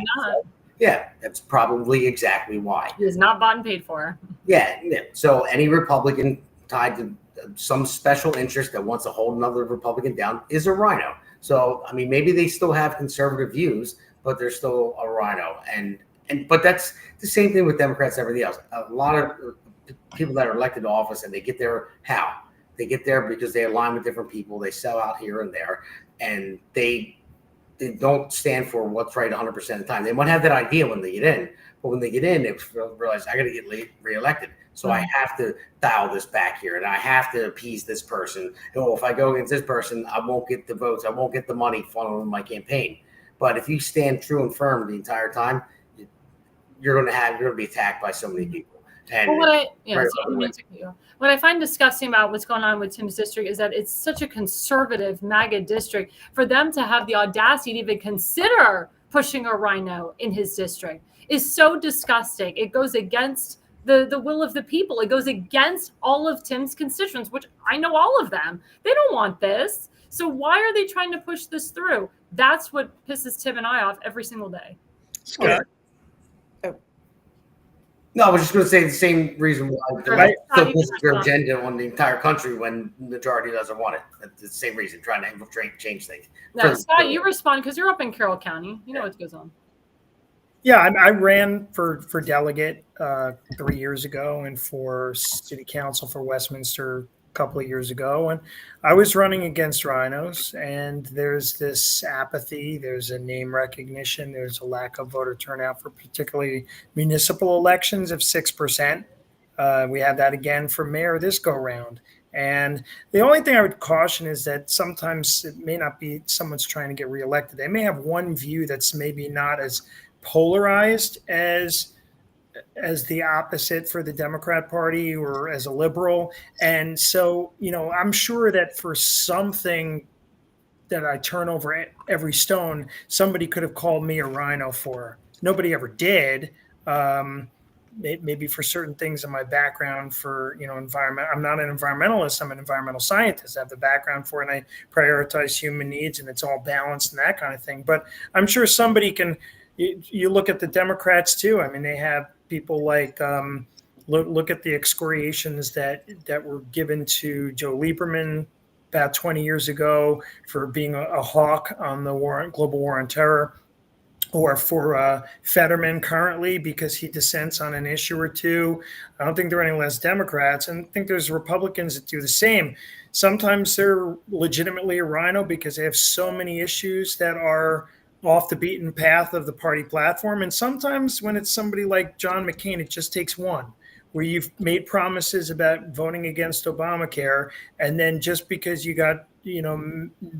Yeah, that's probably exactly why. He is not bought and paid for. Yeah. So any Republican tied to some special interest that wants to hold another Republican down is a rhino. So, I mean, maybe they still have conservative views, but they're still a rhino. But that's the same thing with Democrats and everything else. A lot of people that are elected to office, and they get there how? They get there because they align with different people. They sell out here and there, and they don't stand for what's right 100% of the time. They might have that idea when they get in, but when they get in, they realize, I got to get reelected. So I have to dial this back here, and I have to appease this person. If I go against this person, I won't get the votes. I won't get the money funneled in my campaign. But if you stand true and firm the entire time, you're going to be attacked by so many people. And what I find disgusting about what's going on with Tim's district is that it's such a conservative MAGA district. For them to have the audacity to even consider pushing a rhino in his district is so disgusting. It goes against the will of the people. It goes against all of Tim's constituents, which I know all of them. They don't want this. So why are they trying to push this through? That's what pisses Tim and I off every single day. Scott? No, I was just going to say the same reason why they still push their agenda on the entire country when the majority doesn't want it. That's the same reason, trying to infiltrate, change things. No, Scott, you respond because you're up in Carroll County. You know what goes on. Yeah, I ran for delegate 3 years ago, and for city council for Westminster a couple of years ago. And I was running against rhinos, and there's this apathy, there's a name recognition, there's a lack of voter turnout for particularly municipal elections of 6%. We have that again for mayor this go round. And the only thing I would caution is that sometimes it may not be someone's trying to get reelected. They may have one view that's maybe not as polarized as the opposite for the Democrat Party or as a liberal. And so, I'm sure that for something that I turn over every stone, somebody could have called me a rhino for. Nobody ever did. Maybe for certain things in my background for, environment. I'm not an environmentalist. I'm an environmental scientist. I have the background for it, and I prioritize human needs, and it's all balanced and that kind of thing. But I'm sure somebody can, you look at the Democrats too. I mean, they have people like, look at the excoriations that were given to Joe Lieberman about 20 years ago for being a hawk on the global war on terror. Or for Fetterman currently because he dissents on an issue or two. I don't think there are any less Democrats, and I think there's Republicans that do the same. Sometimes they're legitimately a rhino because they have so many issues that are off the beaten path of the party platform. And sometimes when it's somebody like John McCain, it just takes one, where you've made promises about voting against Obamacare, and then just because you got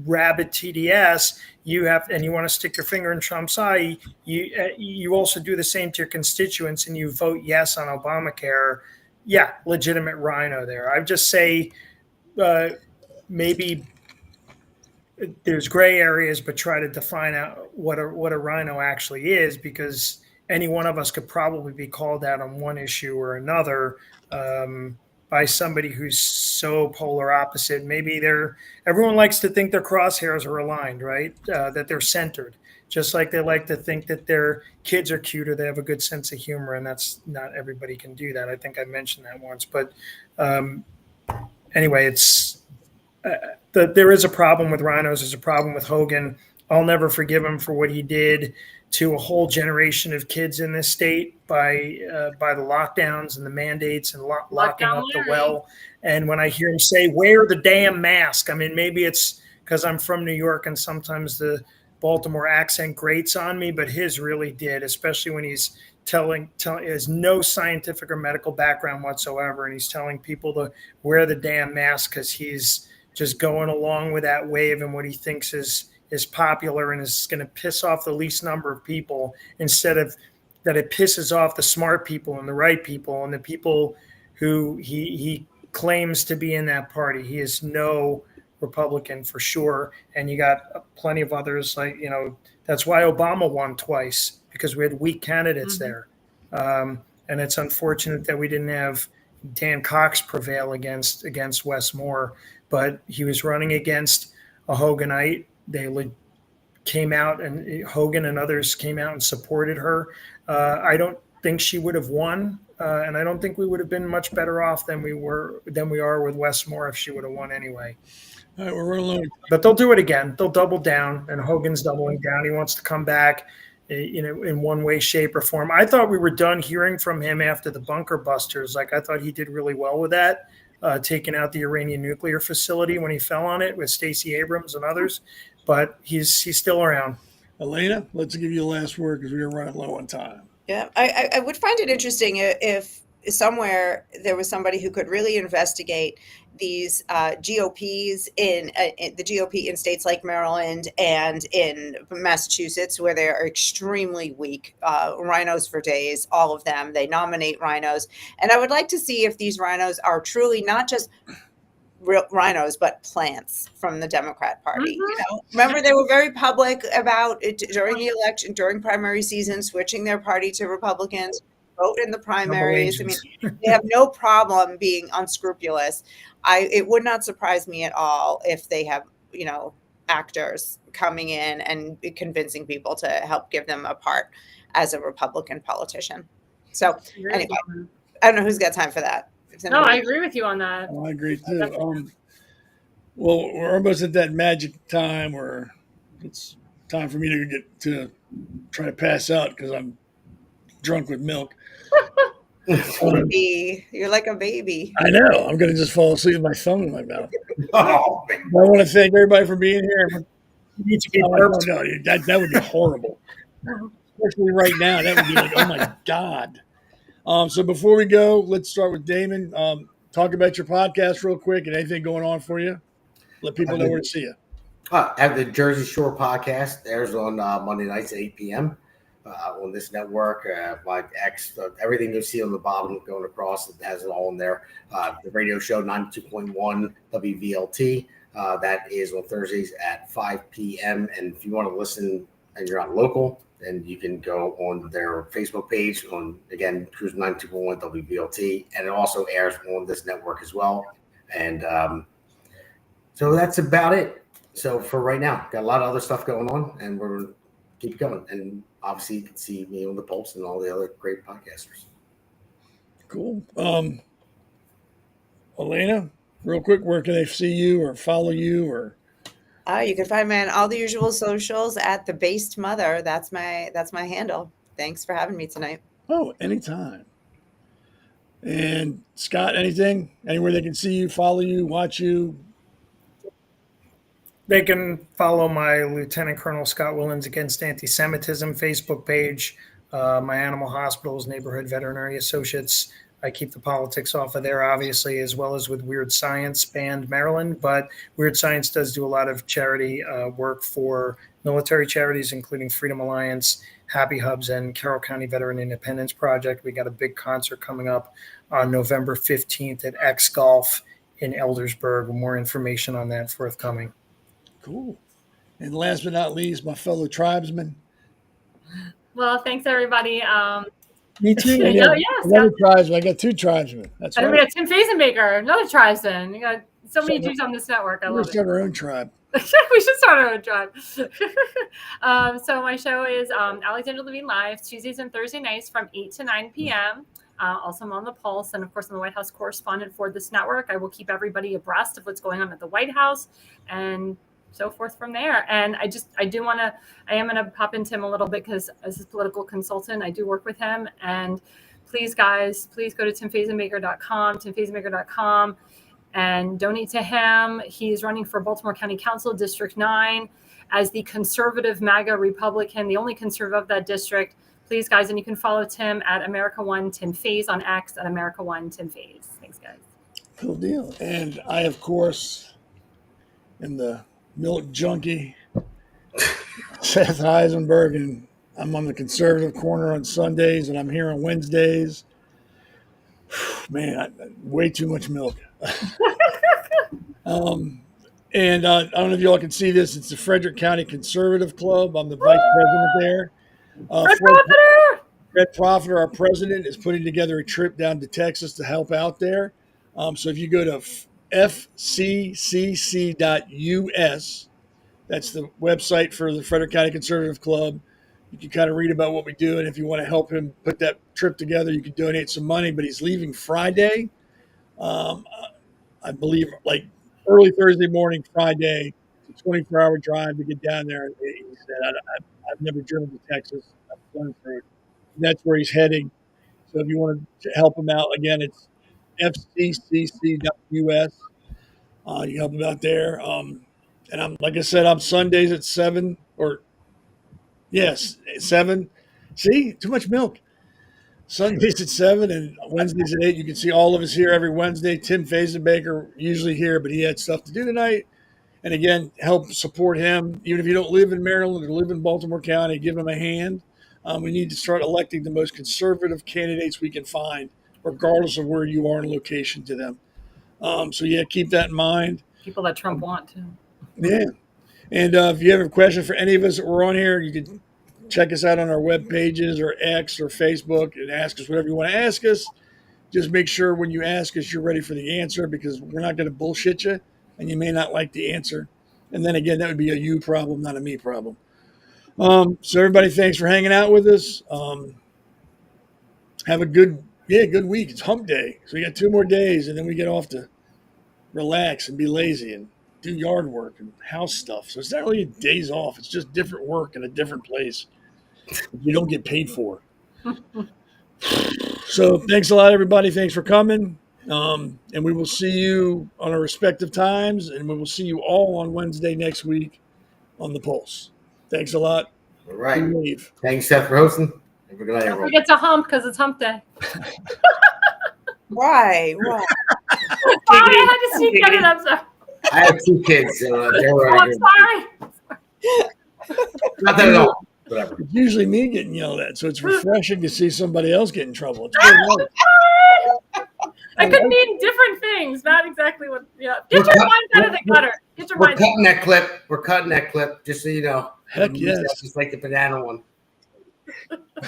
rabid TDS, you want to stick your finger in Trump's eye, you also do the same to your constituents and you vote yes on Obamacare. Yeah, legitimate rhino there. I would just say maybe there's gray areas, but try to define out what a rhino actually is, because any one of us could probably be called out on one issue or another by somebody who's so polar opposite. Maybe everyone likes to think their crosshairs are aligned, right? That they're centered, just like they like to think that their kids are cute or they have a good sense of humor, and that's not everybody can do that. I think I mentioned that once, but anyway, there is a problem with rhinos. There's a problem with Hogan. I'll never forgive him for what he did to a whole generation of kids in this state by the lockdowns and the mandates and locking up the well. And when I hear him say, "Wear the damn mask," I mean, maybe it's because I'm from New York and sometimes the Baltimore accent grates on me, but his really did, especially when he's telling has no scientific or medical background whatsoever, and he's telling people to wear the damn mask because he's just going along with that wave and what he thinks is popular and is going to piss off the least number of people, instead of that it pisses off the smart people and the right people and the people who he claims to be in that party. He is no Republican for sure. And you got plenty of others, like, that's why Obama won twice, because we had weak candidates there. And it's unfortunate that we didn't have Dan Cox prevail against Wes Moore, but he was running against a Hoganite. They came out, and Hogan and others came out and supported her. I don't think she would have won, and I don't think we would have been much better off than we are with Wes Moore if she would have won anyway. All right, we're running low. But they'll do it again. They'll double down, and Hogan's doubling down. He wants to come back, in one way, shape, or form. I thought we were done hearing from him after the bunker busters. Like, I thought he did really well with that, taking out the Iranian nuclear facility when he fell on it with Stacey Abrams and others. But he's still around. Elena, let's give you the last word because we are running low on time. Yeah, I would find it interesting if somewhere there was somebody who could really investigate these GOPs in the GOP in states like Maryland and in Massachusetts, where they are extremely weak. Rhinos for days, all of them. They nominate rhinos. And I would like to see if these rhinos are truly not just real rhinos, but plants from the Democrat Party. Remember, they were very public about it during the election, during primary season, switching their party to Republicans, vote in the primaries. I mean, they have no problem being unscrupulous. It would not surprise me at all if they have, actors coming in and convincing people to help give them a part as a Republican politician. So anyway, I don't know who's got time for that. No, I agree with you on that. Oh, I agree too. Well, we're almost at that magic time where it's time for me to try to pass out because I'm drunk with milk. You're like a baby. I know. I'm going to just fall asleep with my thumb in my mouth. I want to thank everybody for being here. You need to be no, that would be horrible. Especially right now. That would be like, oh my God. So before we go, let's start with Damon. Talk about your podcast real quick and anything going on for you. Let people know where to see you. I have the Jersey Shore podcast. Airs on Monday nights at 8 p.m. On this network. Like everything you see on the bottom going across, it has it all in there. The radio show 92.1 WVLT. That is on Thursdays at 5 p.m. And if you want to listen and you're not local, then you can go on their Facebook page on, again, Cruise 92.1 WVLT. And it also airs on this network as well. And so that's about it. So for right now, got a lot of other stuff going on, and we're going to keep going. And obviously, you can see me on the Pulse and all the other great podcasters. Cool. Elena, real quick, where can they see you or follow you? Or you can find me on all the usual socials at The Based Mother. That's my handle. Thanks for having me tonight. Oh, anytime. And Scott, anything? Anywhere they can see you, follow you, watch you? They can follow my Lieutenant Colonel Scott Willens Against Anti-Semitism Facebook page, my Animal Hospitals Neighborhood Veterinary Associates. I keep the politics off of there, obviously, as well as with Weird Science Band Maryland. But Weird Science does do a lot of charity work for military charities, including Freedom Alliance, Happy Hubs, and Carroll County Veteran Independence Project. We got a big concert coming up on November 15th at X Golf in Eldersburg. More information on that forthcoming. Cool. And last but not least, my fellow tribesmen. Well, thanks everybody. Me too. I Yeah, got yeah, another Scott. tribesman. I got 2 tribesmen. That's And we right. got Tim Fazenbaker, another tribesman. You got so many So- Jews on this network. I We're love gonna it. start our own tribe. We should start our own tribe. So my show is Alexandra Levine Live, Tuesdays and Thursday nights from 8 to 9 p.m. Also, I'm on the Pulse, and of course, I'm the White House correspondent for this network. I will keep everybody abreast of what's going on at the White House and so forth from there. And I am going to pop into him a little bit because as his political consultant, I do work with him. And please, guys, please go to timfazenmaker.com, and donate to him. He's running for Baltimore County Council, District 9, as the conservative MAGA Republican, the only conservative of that district. Please, guys, and you can follow Tim at America One Tim Faze on X, at America One Tim Faze. Thanks, guys. Cool deal. And I, of course, am the milk junkie, Seth Eisenberg, and I'm on the conservative corner on Sundays, and I'm here on Wednesdays. Man, way too much milk. And I don't know if y'all can see this. It's the Frederick County Conservative Club. I'm the vice president there. Fred Profiter, our president, is putting together a trip down to Texas to help out there. So if you go to fccc.us, that's the website for the Frederick County Conservative Club. You can kind of read about what we do. And if you want to help him put that trip together, you can donate some money. But he's leaving Friday. I believe like early Thursday morning, Friday. It's a 24-hour drive to get down there. He said, I've never driven to Texas. I've flown through it. And that's where he's heading. So if you want to help him out, again, it's fccc.us. You can help him out there. And I'm, like I said, I'm Sundays at 7 or yes, 7. See, too much milk. Sundays at 7 and Wednesdays at 8. You can see all of us here every Wednesday. Tim Fazenbaker usually here, but he had stuff to do tonight. And again, help support him. Even if you don't live in Maryland or live in Baltimore County, give him a hand. We need to start electing the most conservative candidates we can find, regardless of where you are in location to them. So yeah, keep that in mind. People that Trump want to. Yeah. And if you have a question for any of us that were on here, you can check us out on our web pages or X or Facebook and ask us whatever you want to ask us. Just make sure when you ask us, you're ready for the answer, because we're not going to bullshit you and you may not like the answer. And then again, that would be a you problem, not a me problem. So everybody, thanks for hanging out with us. Have a good week. It's hump day. So we got 2 more days and then we get off to relax and be lazy and do yard work and house stuff. So it's not really days off. It's just different work in a different place. You don't get paid for. So thanks a lot, everybody. Thanks for coming. And we will see you on our respective times, and we will see you all on Wednesday next week on the Pulse. Thanks a lot. All right. Leave. Thanks, Seth, for hosting. Have a good night, Don't everyone. forget to hump because it's hump day. Why? Sorry, I had to sneak that in. I'm sorry. I have 2 kids. So they were Oh, I'm sorry. not that at all. Whatever. It's usually me getting yelled at, so it's refreshing to see somebody else get in trouble. It's good night. I could mean different things, not exactly what. Yeah, get your mind out of the gutter. Get your We're mind. cutting that clip. We're cutting that clip, just so you know. Heck We use that yes. Just like the banana one.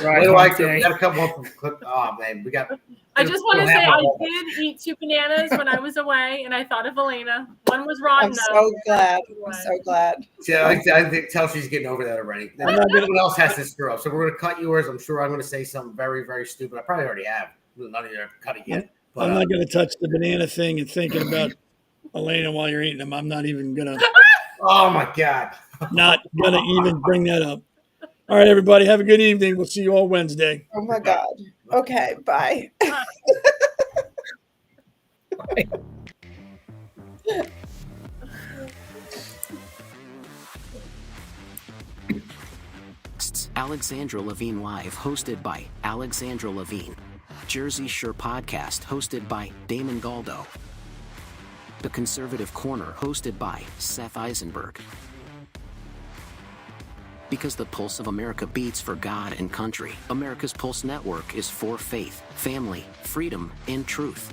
Right. We like okay. we got a couple more from clip. Oh man, we got. I just want to We'll say have I a- did eat 2 bananas when I was away, and I thought of Elena. One was rotten. I'm so glad. I'm so glad. See, I think tell she's getting over that already. I'm not gonna- Everyone else has to screw up, so we're gonna cut yours. I'm sure I'm gonna say something very, very stupid. I probably already have. None of you are cutting yet. But, I'm not going to touch the banana thing and thinking about Elena while you're eating them. I'm not even going to. oh my god. Even bring that up. All right, everybody. Have a good evening. We'll see you all Wednesday. Oh my God. Okay. Bye. Alexandra Levine Live, hosted by Alexandra Levine. Jersey Shore Podcast, hosted by Damon Galdo. The Conservative Corner, hosted by Seth Eisenberg. Because the pulse of America beats for God and country, America's Pulse Network is for faith, family, freedom, and truth.